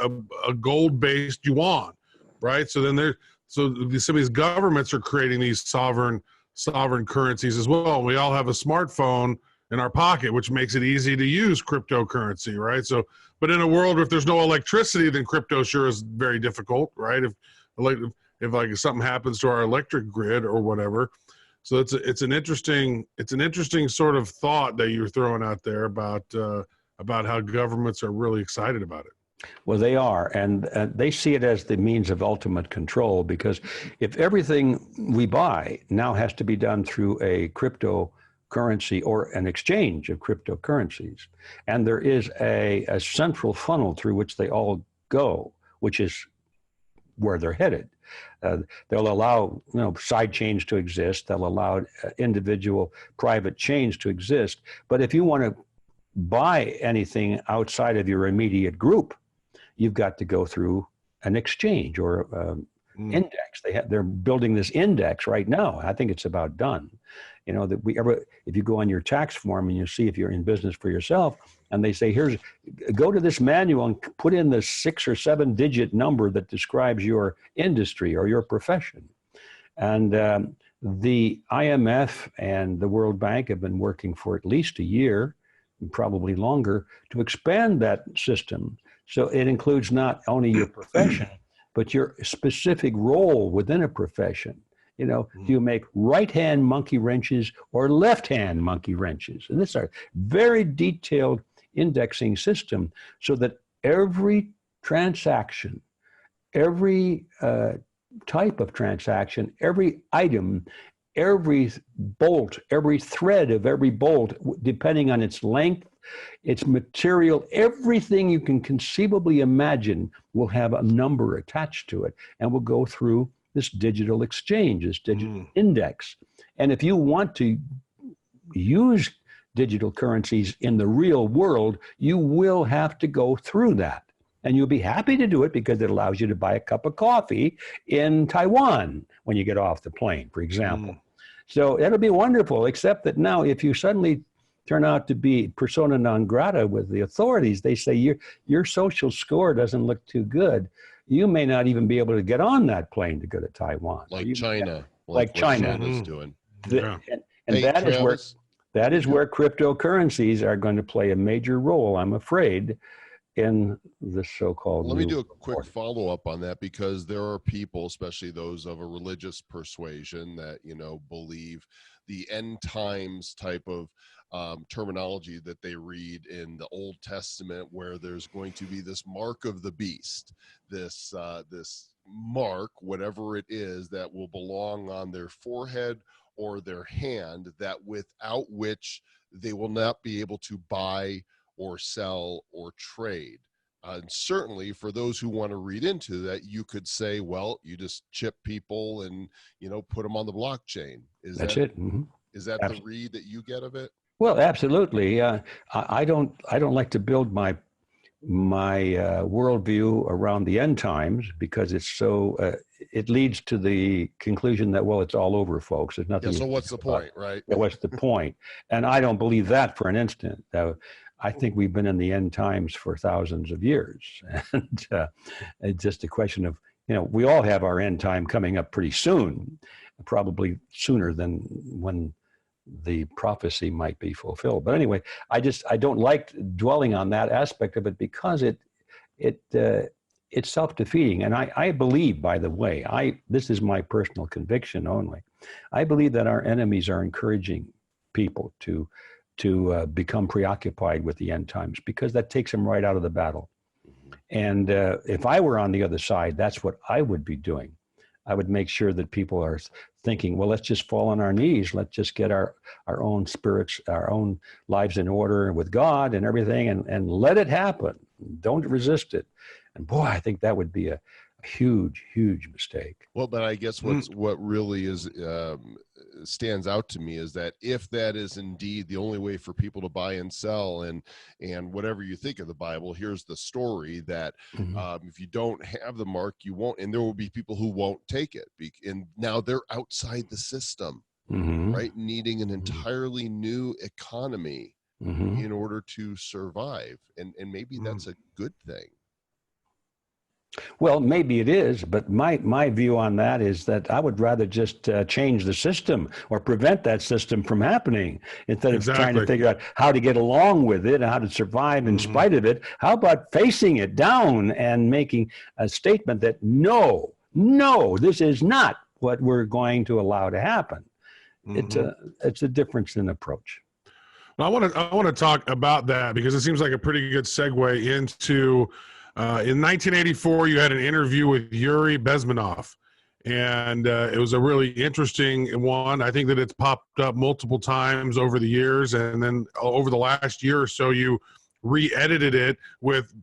a gold-based yuan, right? So then some of these governments are creating these sovereign currencies as well. We all have a smartphone in our pocket, which makes it easy to use cryptocurrency, right? So, but in a world where if there's no electricity, then crypto sure is very difficult, right? If something happens to our electric grid or whatever. So it's an interesting sort of thought that you're throwing out there about how governments are really excited about it. Well, they are, and they see it as the means of ultimate control, because if everything we buy now has to be done through a cryptocurrency or an exchange of cryptocurrencies, and there is a central funnel through which they all go, which is where they're headed. They'll allow, you know, side chains to exist. They'll allow individual private chains to exist. But if you want to buy anything outside of your immediate group, you've got to go through an exchange or index. They're building this index right now. I think it's about done. You know, that if you go on your tax form and you see if you're in business for yourself, and they say, go to this manual and put in the 6 or 7 digit number that describes your industry or your profession. And the IMF and the World Bank have been working for at least a year, probably longer, to expand that system. So it includes not only your profession, but your specific role within a profession. You know, do you make right-hand monkey wrenches or left-hand monkey wrenches? And this is a very detailed indexing system so that every transaction, every type of transaction, every item, every bolt, every thread of every bolt, depending on its length, its material, everything you can conceivably imagine will have a number attached to it and will go through this digital exchange, this digital index. And if you want to use digital currencies in the real world, you will have to go through that. And you'll be happy to do it because it allows you to buy a cup of coffee in Taiwan when you get off the plane, for example. So it'll be wonderful, except that now if you suddenly turn out to be persona non grata with the authorities, they say your social score doesn't look too good. You may not even be able to get on that plane to go to Taiwan. Like China. Like China. China's doing. And Hey, that is where Travis, that is where cryptocurrencies are going to play a major role, I'm afraid, in the so-called. let me do a quick follow-up on that, because there are people, especially those of a religious persuasion, that believe the end times type of terminology that they read in the Old Testament, where there's going to be this mark of the beast, this mark, whatever it is, that will belong on their forehead or their hand, that without which they will not be able to buy or sell or trade. And certainly for those who want to read into that, you could say, well, you just chip people and put them on the blockchain. That's it. Mm-hmm. Is that the read that you get of it? Well, absolutely. I don't like to build my worldview around the end times, because it's so it leads to the conclusion that, well, it's all over, folks. There's nothing. Yeah, so what's the point, right? Yeah, what's the point? And I don't believe that for an instant. I think we've been in the end times for thousands of years, and it's just a question of, we all have our end time coming up pretty soon, probably sooner than when the prophecy might be fulfilled. But anyway, I don't like dwelling on that aspect of it, because it's self-defeating. And I believe, by the way, this is my personal conviction only, I believe that our enemies are encouraging people to become preoccupied with the end times, because that takes them right out of the battle. And if I were on the other side, that's what I would be doing. I would make sure that people are thinking, well, let's just fall on our knees. Let's just get our own spirits, our own lives in order with God and everything, and let it happen. Don't resist it. And boy, I think that would be a huge, huge mistake. Well, but I guess what really is stands out to me is that if that is indeed the only way for people to buy and sell, and whatever you think of the Bible, here's the story that if you don't have the mark, you won't, and there will be people who won't take it, and now they're outside the system, right? Needing an entirely new economy in order to survive, and maybe that's a good thing. Well, maybe it is, but my view on that is that I would rather just change the system or prevent that system from happening, instead of trying to figure out how to get along with it and how to survive in spite of it. How about facing it down and making a statement that no, this is not what we're going to allow to happen. It's a difference in approach. Well, I want to talk about that, because it seems like a pretty good segue into. In 1984, you had an interview with Yuri Bezmenov, and it was a really interesting one. I think that it's popped up multiple times over the years, and then over the last year or so, you re-edited it with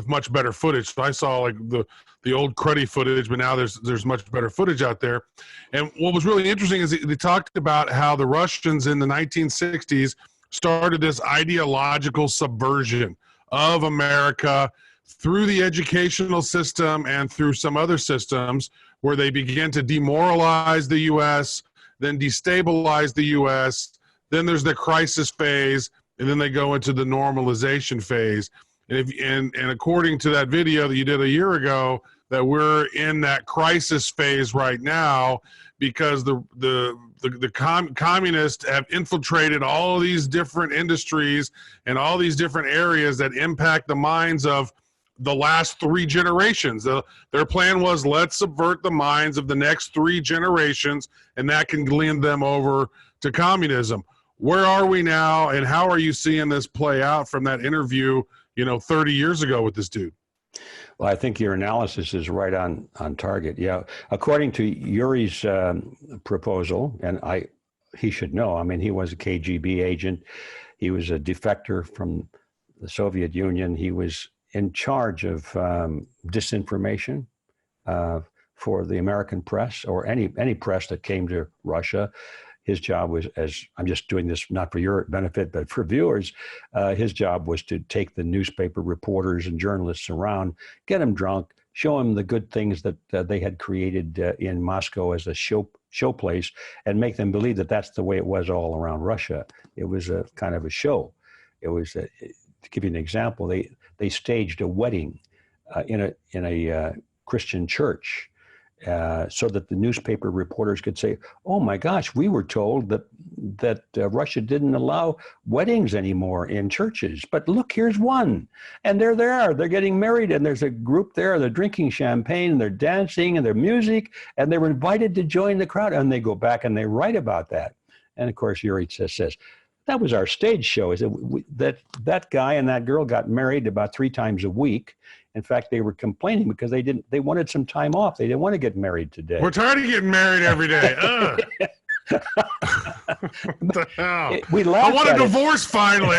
much better footage. So I saw like the old cruddy footage, but now there's much better footage out there. And what was really interesting is they talked about how the Russians in the 1960s started this ideological subversion of America through the educational system and through some other systems, where they began to demoralize the U.S., then destabilize the U.S., then there's the crisis phase, and then they go into the normalization phase. And according to that video that you did a year ago, that we're in that crisis phase right now, because the communists have infiltrated all of these different industries and all these different areas that impact the minds of the last 3 generations. Their plan was, let's subvert the minds of the next 3 generations, and that can lead them over to communism. Where are we now, and how are you seeing this play out from that interview, 30 years ago with this dude? Well, I think your analysis is right on target. Yeah, according to Yuri's proposal, and he should know. I mean, he was a KGB agent. He was a defector from the Soviet Union. He was in charge of disinformation for the American press or any press that came to Russia. His job was, as I'm just doing this not for your benefit, but for viewers, his job was to take the newspaper reporters and journalists around, get them drunk, show them the good things that they had created in Moscow as a show place, and make them believe that that's the way it was all around Russia. It was a kind of a show. It was, to give you an example, they staged a wedding in a Christian church. So that the newspaper reporters could say, "Oh my gosh, we were told that Russia didn't allow weddings anymore in churches, but look, here's one, and there they are. They're getting married, and there's a group there. They're drinking champagne, and they're dancing, and their music, and they were invited to join the crowd." And they go back and they write about that. And of course, Yuri says that was our stage show. Is that guy and that girl got married about 3 times a week. In fact, they were complaining because they wanted some time off. They didn't want to get married today. We're tired of getting married every day. What the hell? We laugh. I want a divorce finally.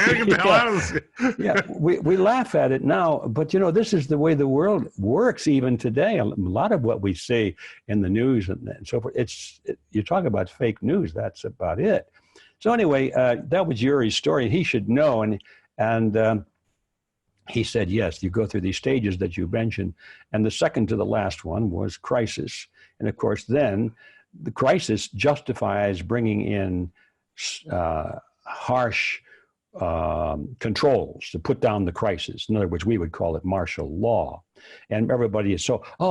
Yeah, we laugh at it now, but this is the way the world works even today. A lot of what we see in the news and so forth, you talk about fake news. That's about it. So anyway, that was Yuri's story. He should know, and he said, yes, you go through these stages that you mentioned. And the second to the last one was crisis. And of course, then the crisis justifies bringing in harsh controls to put down the crisis. In other words, we would call it martial law. And everybody is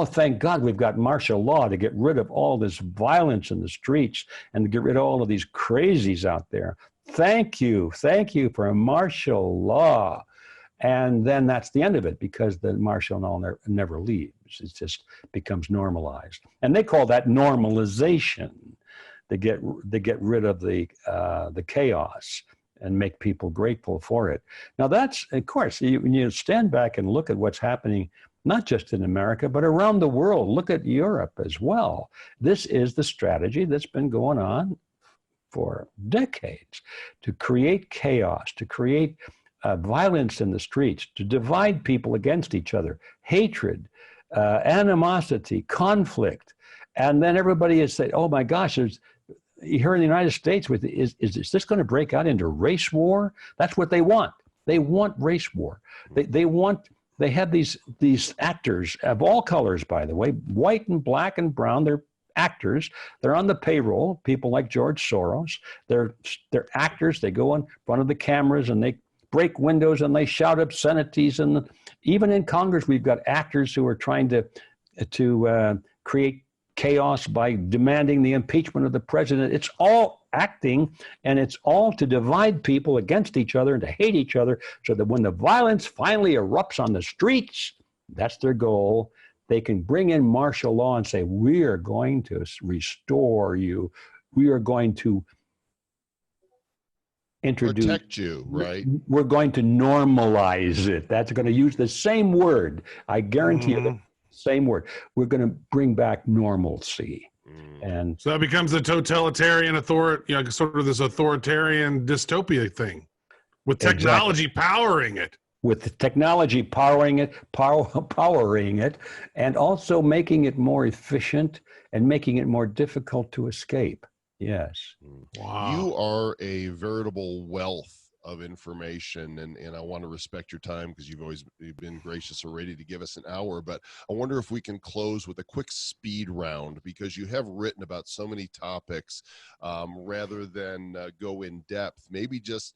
thank God we've got martial law to get rid of all this violence in the streets and to get rid of all of these crazies out there. Thank you for martial law. And then that's the end of it, because the martial law never leaves. It just becomes normalized. And they call that normalization. They get rid of the chaos and make people grateful for it. Now that's, of course, when you stand back and look at what's happening, not just in America, but around the world. Look at Europe as well. This is the strategy that's been going on for decades, to create chaos, to create violence in the streets, to divide people against each other, hatred, animosity, conflict. And then everybody is saying, oh my gosh, here in the United States, is this going to break out into race war? That's what they want. They want race war. They have these actors of all colors, by the way, white and black and brown. They're actors. They're on the payroll, people like George Soros. They're actors. They go in front of the cameras and they break windows and they shout obscenities. And even in Congress, we've got actors who are trying to create chaos by demanding the impeachment of the president. It's all acting, and it's all to divide people against each other and to hate each other, so that when the violence finally erupts on the streets, that's their goal. They can bring in martial law and say, we are going to restore you. We are going to introduce, protect you, right? We're going to normalize it. That's going to use the same word. I guarantee you, the same word. We're going to bring back normalcy. And so that becomes a totalitarian sort of this authoritarian dystopia thing, with technology powering it. With the technology powering it, and also making it more efficient and making it more difficult to escape. Yes. Wow. You are a veritable wealth of information, and I want to respect your time, because you've been gracious already to give us an hour, but I wonder if we can close with a quick speed round, because you have written about so many topics, rather than go in depth. Maybe just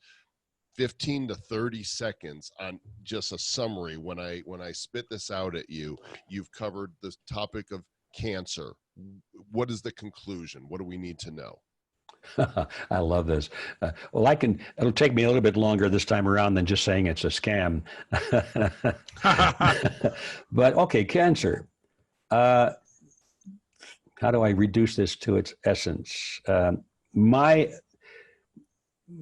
15 to 30 seconds on just a summary. When I spit this out at you, you've covered the topic of cancer. What is the conclusion? What do we need to know? I love this. Well, it'll take me a little bit longer this time around than just saying it's a scam. But okay, cancer. How do I reduce this to its essence?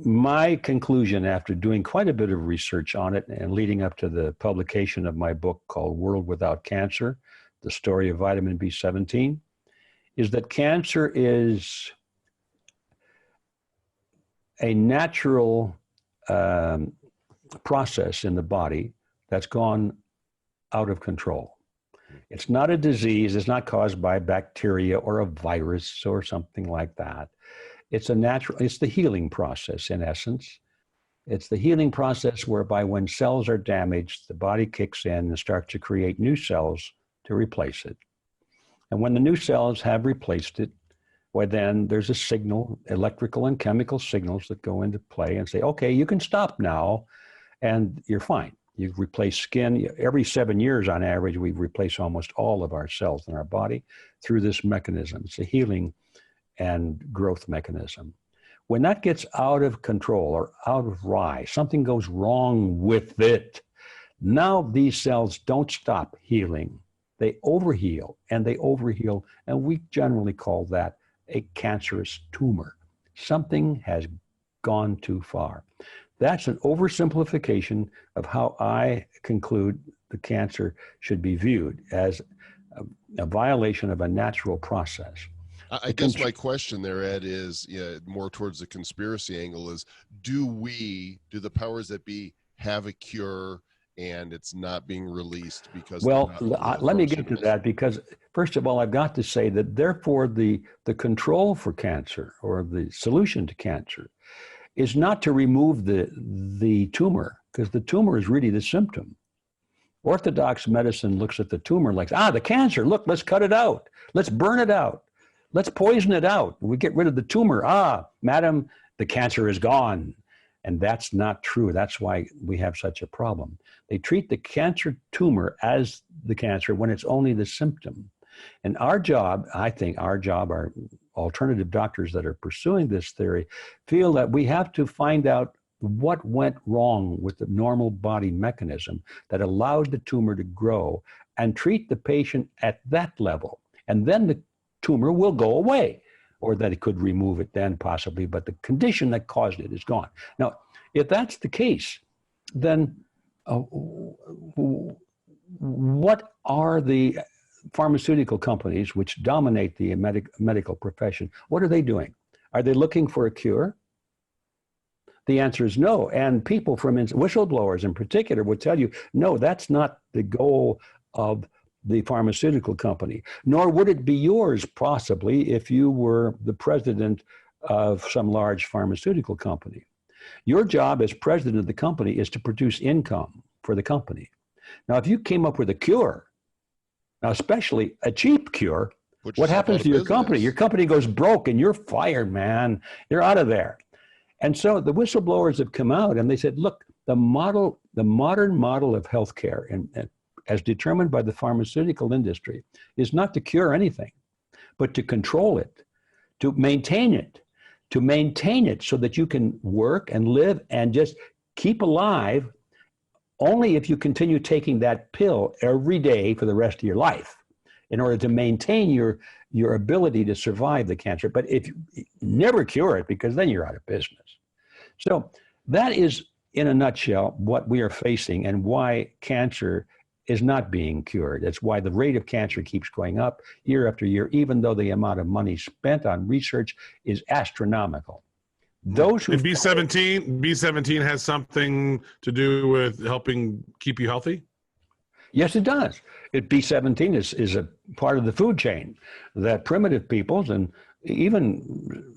My conclusion after doing quite a bit of research on it and leading up to the publication of my book called World Without Cancer, The Story of Vitamin B17, is that cancer is a natural process in the body that's gone out of control. It's not a disease. It's not caused by bacteria or a virus or something like that. It's the healing process in essence. It's the healing process whereby when cells are damaged, the body kicks in and starts to create new cells to replace it. And when the new cells have replaced it, well, then there's a signal, electrical and chemical signals that go into play and say, okay, you can stop now and you're fine. You replace skin. Every 7 years on average, we replace almost all of our cells in our body through this mechanism. It's a healing and growth mechanism. When that gets out of control or out of rye, something goes wrong with it. Now these cells don't stop healing. They overheal, and we generally call that a cancerous tumor. Something has gone too far. That's an oversimplification of how I conclude the cancer should be viewed as a violation of a natural process. I guess my question there, Ed, is more towards the conspiracy angle is, do the powers that be have a cure and it's not being released because... Well, let me get to that, because first of all, I've got to say that therefore the control for cancer or the solution to cancer is not to remove the tumor, because the tumor is really the symptom. Orthodox medicine looks at the tumor like, the cancer, look, let's cut it out. Let's burn it out. Let's poison it out. We get rid of the tumor. Madam, the cancer is gone. And that's not true. That's why we have such a problem. They treat the cancer tumor as the cancer when it's only the symptom. And our job, our alternative doctors that are pursuing this theory feel that we have to find out what went wrong with the normal body mechanism that allowed the tumor to grow and treat the patient at that level. And then the tumor will go away, or that it could remove it then possibly, but the condition that caused it is gone. Now, if that's the case, then what are the pharmaceutical companies which dominate the medical profession, what are they doing? Are they looking for a cure? The answer is no. And people from whistleblowers in particular would tell you, no, that's not the goal of the pharmaceutical company, nor would it be yours possibly if you were the president of some large pharmaceutical company. Your job as president of the company is to produce income for the company. Now, if you came up with a cure, now especially a cheap cure, what happens to your company? Your company goes broke and you're fired, man. You're out of there. And so the whistleblowers have come out and they said, look, the modern model of healthcare and as determined by the pharmaceutical industry is not to cure anything, but to control it, to maintain it so that you can work and live and just keep alive only if you continue taking that pill every day for the rest of your life in order to maintain your ability to survive the cancer. But if you never cure it, because then you're out of business. So that is, in a nutshell, what we are facing and why cancer is not being cured. That's why the rate of cancer keeps going up year after year, even though the amount of money spent on research is astronomical. Those who B17 has something to do with helping keep you healthy? Yes, it does. B17 is a part of the food chain that primitive peoples and even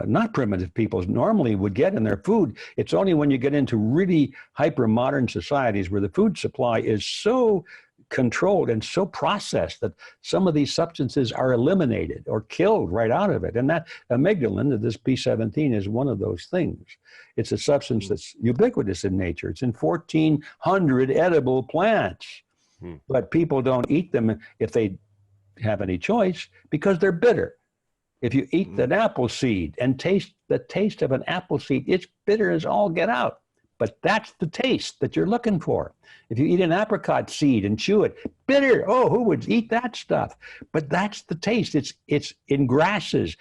not primitive peoples normally would get in their food. It's only when you get into really hyper-modern societies where the food supply is so controlled and so processed that some of these substances are eliminated or killed right out of it. And that amygdalin, this B17, is one of those things. It's a substance that's ubiquitous in nature. It's in 1,400 edible plants. But people don't eat them if they have any choice because they're bitter. If you eat an apple seed and taste the taste of an apple seed, it's bitter as all get out. But that's the taste that you're looking for. If you eat an apricot seed and chew it, bitter. Oh, who would eat that stuff? But that's the taste. It's in grasses.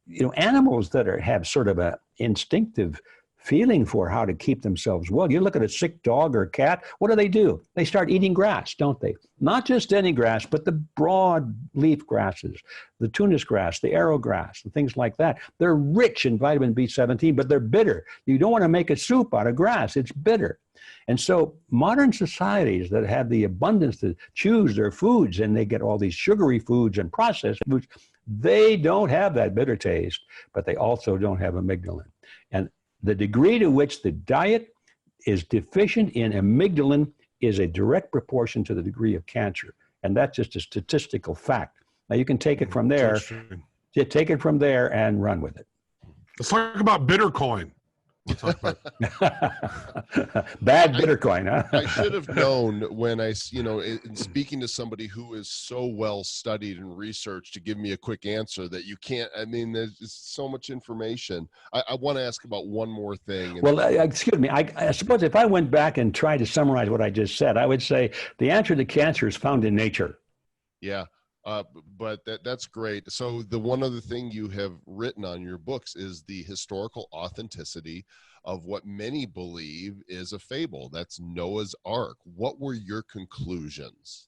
You know, animals that have sort of a instinctive feeling for how to keep themselves well. You look at a sick dog or cat, what do? They start eating grass, don't they? Not just any grass, but the broad leaf grasses, the tunis grass, the arrow grass, and things like that. They're rich in vitamin B17, but they're bitter. You don't want to make a soup out of grass. It's bitter. And so modern societies that have the abundance to choose their foods, and they get all these sugary foods and processed foods, they don't have that bitter taste, but they also don't have amygdalin. And the degree to which the diet is deficient in amygdalin is a direct proportion to the degree of cancer. And that's just a statistical fact. Now you can take it from there, take it from there and run with it. Let's talk about Bitcoin. Bad Bitcoin, huh? I should have known when in speaking to somebody who is so well studied and researched to give me a quick answer that you can't. I mean, there's just so much information. I want to ask about one more thing. Well, excuse me. I suppose if I went back and tried to summarize what I just said, I would say the answer to cancer is found in nature. Yeah. But that's great. So the one other thing you have written on your books is the historical authenticity of what many believe is a fable. That's Noah's Ark. What were your conclusions?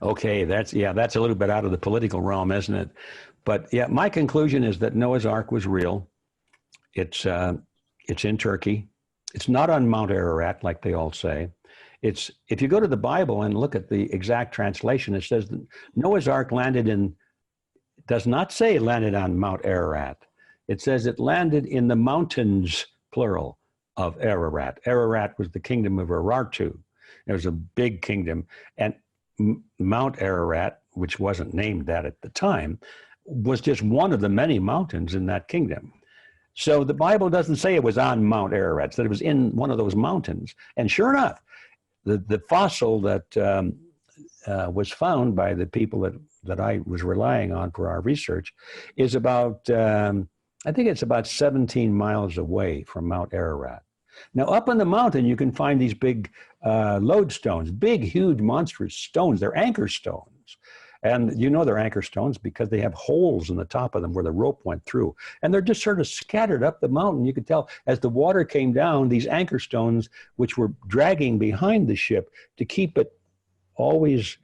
Okay, that's a little bit out of the political realm, isn't it? But yeah, my conclusion is that Noah's Ark was real. It's in Turkey. It's not on Mount Ararat like they all say. If you go to the Bible and look at the exact translation, it says that Noah's Ark does not say landed on Mount Ararat. It says it landed in the mountains, plural, of Ararat. Ararat was the kingdom of Urartu. It was a big kingdom. And Mount Ararat, which wasn't named that at the time, was just one of the many mountains in that kingdom. So the Bible doesn't say it was on Mount Ararat, that it was in one of those mountains. And sure enough, the fossil that was found by the people that I was relying on for our research is about, I think it's about 17 miles away from Mount Ararat. Now, up on the mountain, you can find these big lodestones, big, huge, monstrous stones. They're anchor stones. And you know they're anchor stones because they have holes in the top of them where the rope went through. And they're just sort of scattered up the mountain. You could tell as the water came down, these anchor stones, which were dragging behind the ship to keep it always,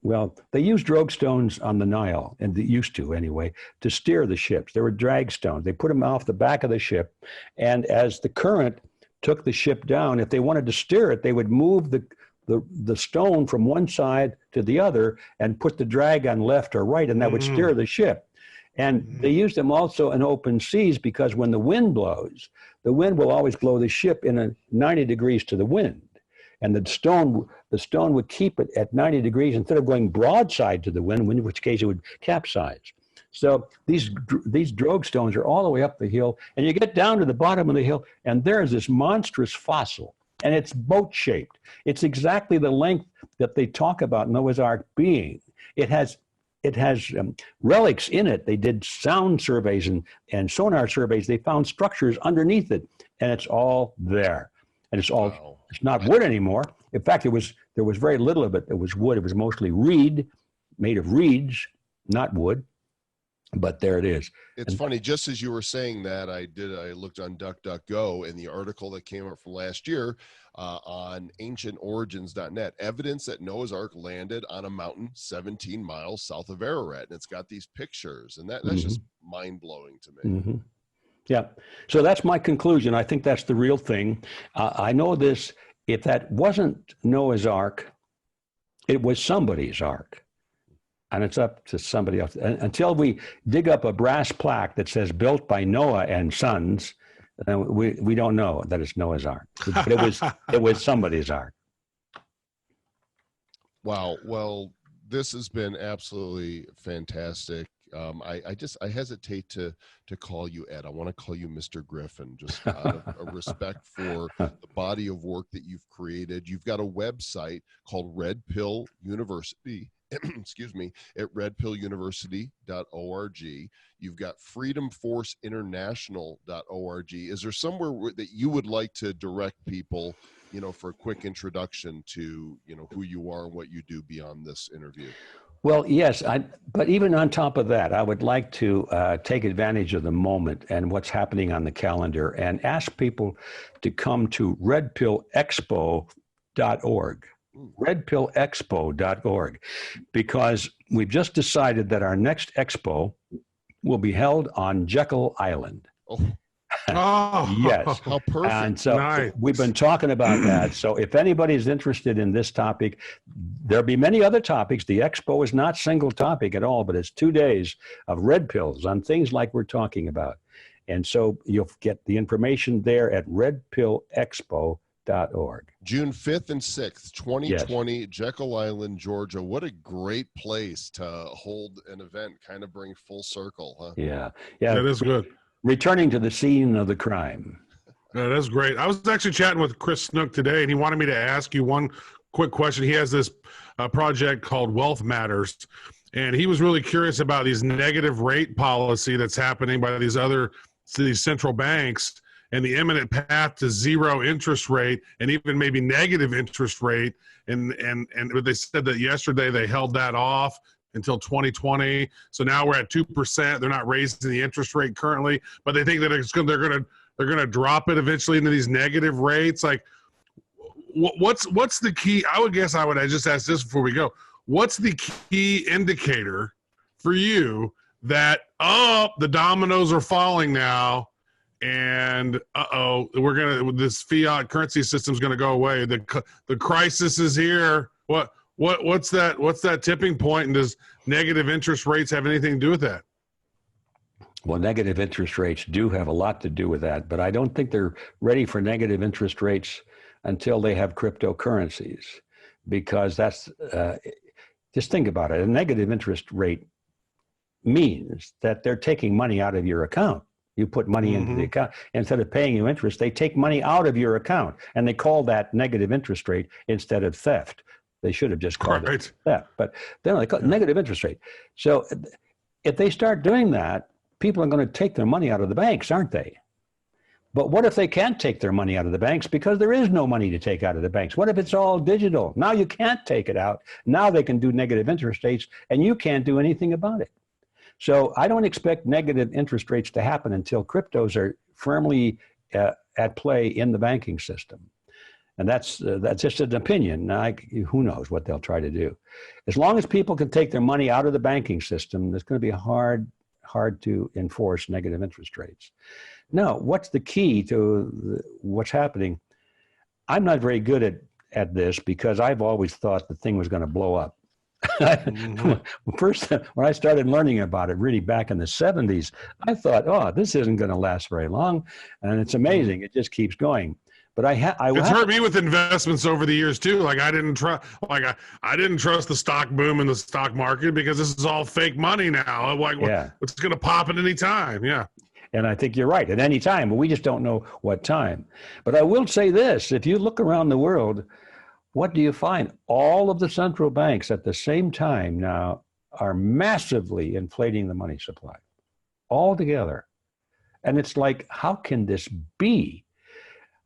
well, they used drogue stones on the Nile, and they used to anyway, to steer the ships. They were drag stones. They put them off the back of the ship. And as the current took the ship down, if they wanted to steer it, they would move the stone from one side to the other and put the drag on left or right, and that would steer the ship. And they used them also in open seas because when the wind blows, the wind will always blow the ship in a 90 degrees to the wind. And the stone would keep it at 90 degrees instead of going broadside to the wind, in which case it would capsize. So these drogue stones are all the way up the hill, and you get down to the bottom of the hill, and there's this monstrous fossil. And it's boat-shaped. It's exactly the length that they talk about Noah's Ark being. It has relics in it. They did sound surveys and sonar surveys. They found structures underneath it, and it's all there. And it's all, wow. It's not wood anymore. In fact, there was very little of it that was wood. It was mostly reed, made of reeds, not wood. But there it is. It's funny, just as you were saying that, I looked on DuckDuckGo, and the article that came up from last year on ancientorigins.net, evidence that Noah's Ark landed on a mountain 17 miles south of Ararat. And it's got these pictures, and that's just mind-blowing to me. Mm-hmm. Yeah. So that's my conclusion. I think that's the real thing. I know this, if that wasn't Noah's Ark, it was somebody's ark. And it's up to somebody else. Until we dig up a brass plaque that says built by Noah and Sons, we don't know that it's Noah's Ark. But it was somebody's ark. Wow. Well, this has been absolutely fantastic. I hesitate to call you Ed. I want to call you Mr. Griffin, just out of a respect for the body of work that you've created. You've got a website called Red Pill University. excuse me, at redpilluniversity.org. You've got freedomforceinternational.org. Is there somewhere that you would like to direct people, for a quick introduction to, who you are and what you do beyond this interview? Well, yes, but even on top of that, I would like to take advantage of the moment and what's happening on the calendar and ask people to come to redpillexpo.org. redpillexpo.org, because we've just decided that our next expo will be held on Jekyll Island. Oh, yes. How perfect. And so nice. We've been talking about that. So if anybody's interested in this topic, there'll be many other topics. The expo is not single topic at all, but it's 2 days of red pills on things like we're talking about. And so you'll get the information there at redpillexpo.org. June 5th and 6th, 2020, yes. Jekyll Island, Georgia. What a great place to hold an event, kind of bring full circle, huh? Yeah. That is good. Returning to the scene of the crime. Yeah, that's great. I was actually chatting with Chris Snook today, and he wanted me to ask you one quick question. He has this project called Wealth Matters, and he was really curious about these negative rate policy that's happening by these central banks and the imminent path to zero interest rate and even maybe negative interest rate. And they said that yesterday they held that off until 2020. So now we're at 2%. They're not raising the interest rate currently, but they think that they're going to drop it eventually into these negative rates. Like, what's the key? I just ask this before we go. What's the key indicator for you that the dominoes are falling now, and this fiat currency system is going to go away? The crisis is here. What's that tipping point, and does negative interest rates have anything to do with that? Well, negative interest rates do have a lot to do with that, but I don't think they're ready for negative interest rates until they have cryptocurrencies, because that's just think about it. A negative interest rate means that they're taking money out of your account. You put money into the account. Instead of paying you interest, they take money out of your account, and they call that negative interest rate instead of theft. They should have just called it theft, but then they call it negative interest rate. So if they start doing that, people are going to take their money out of the banks, aren't they? But what if they can't take their money out of the banks because there is no money to take out of the banks? What if it's all digital? Now you can't take it out. Now they can do negative interest rates, and you can't do anything about it. So I don't expect negative interest rates to happen until cryptos are firmly at play in the banking system. And that's just an opinion. Who knows what they'll try to do. As long as people can take their money out of the banking system, it's going to be hard to enforce negative interest rates. Now, what's the key to what's happening? I'm not very good at this, because I've always thought the thing was going to blow up. First, when I started learning about it, really back in the 70s, I thought, this isn't going to last very long. And it's amazing. It just keeps going. But it's hurt me with investments over the years too. Like I didn't trust the stock boom in the stock market, because this is all fake money now. It's going to pop at any time. Yeah. And I think you're right, at any time, but we just don't know what time. But I will say this: if you look around the world, what do you find? All of the central banks at the same time now are massively inflating the money supply, all together. And it's like, how can this be?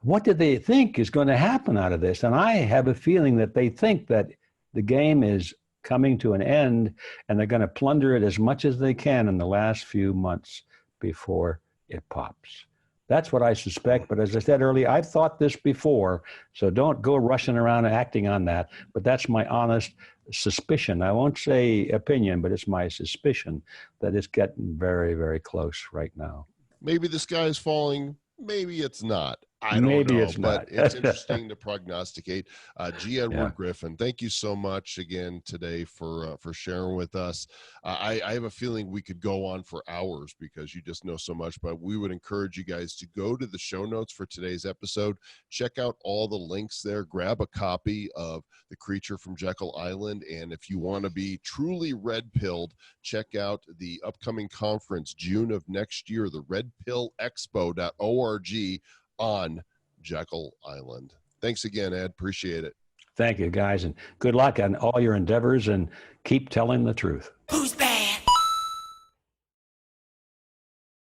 What do they think is going to happen out of this? And I have a feeling that they think that the game is coming to an end, and they're going to plunder it as much as they can in the last few months before it pops. That's what I suspect. But as I said earlier, I've thought this before, so don't go rushing around and acting on that. But that's my honest suspicion. I won't say opinion, but it's my suspicion that it's getting very, very close right now. Maybe the sky is falling. Maybe it's not. I don't know, but it's interesting to prognosticate. G. Edward Griffin, thank you so much again today for sharing with us. I have a feeling we could go on for hours, because you just know so much, but we would encourage you guys to go to the show notes for today's episode, check out all the links there, grab a copy of The Creature from Jekyll Island, and if you want to be truly red-pilled, check out the upcoming conference, June of next year, the redpillexpo.org, on Jekyll Island. Thanks again, Ed. Appreciate it. Thank you, guys, and good luck on all your endeavors, and keep telling the truth. Who's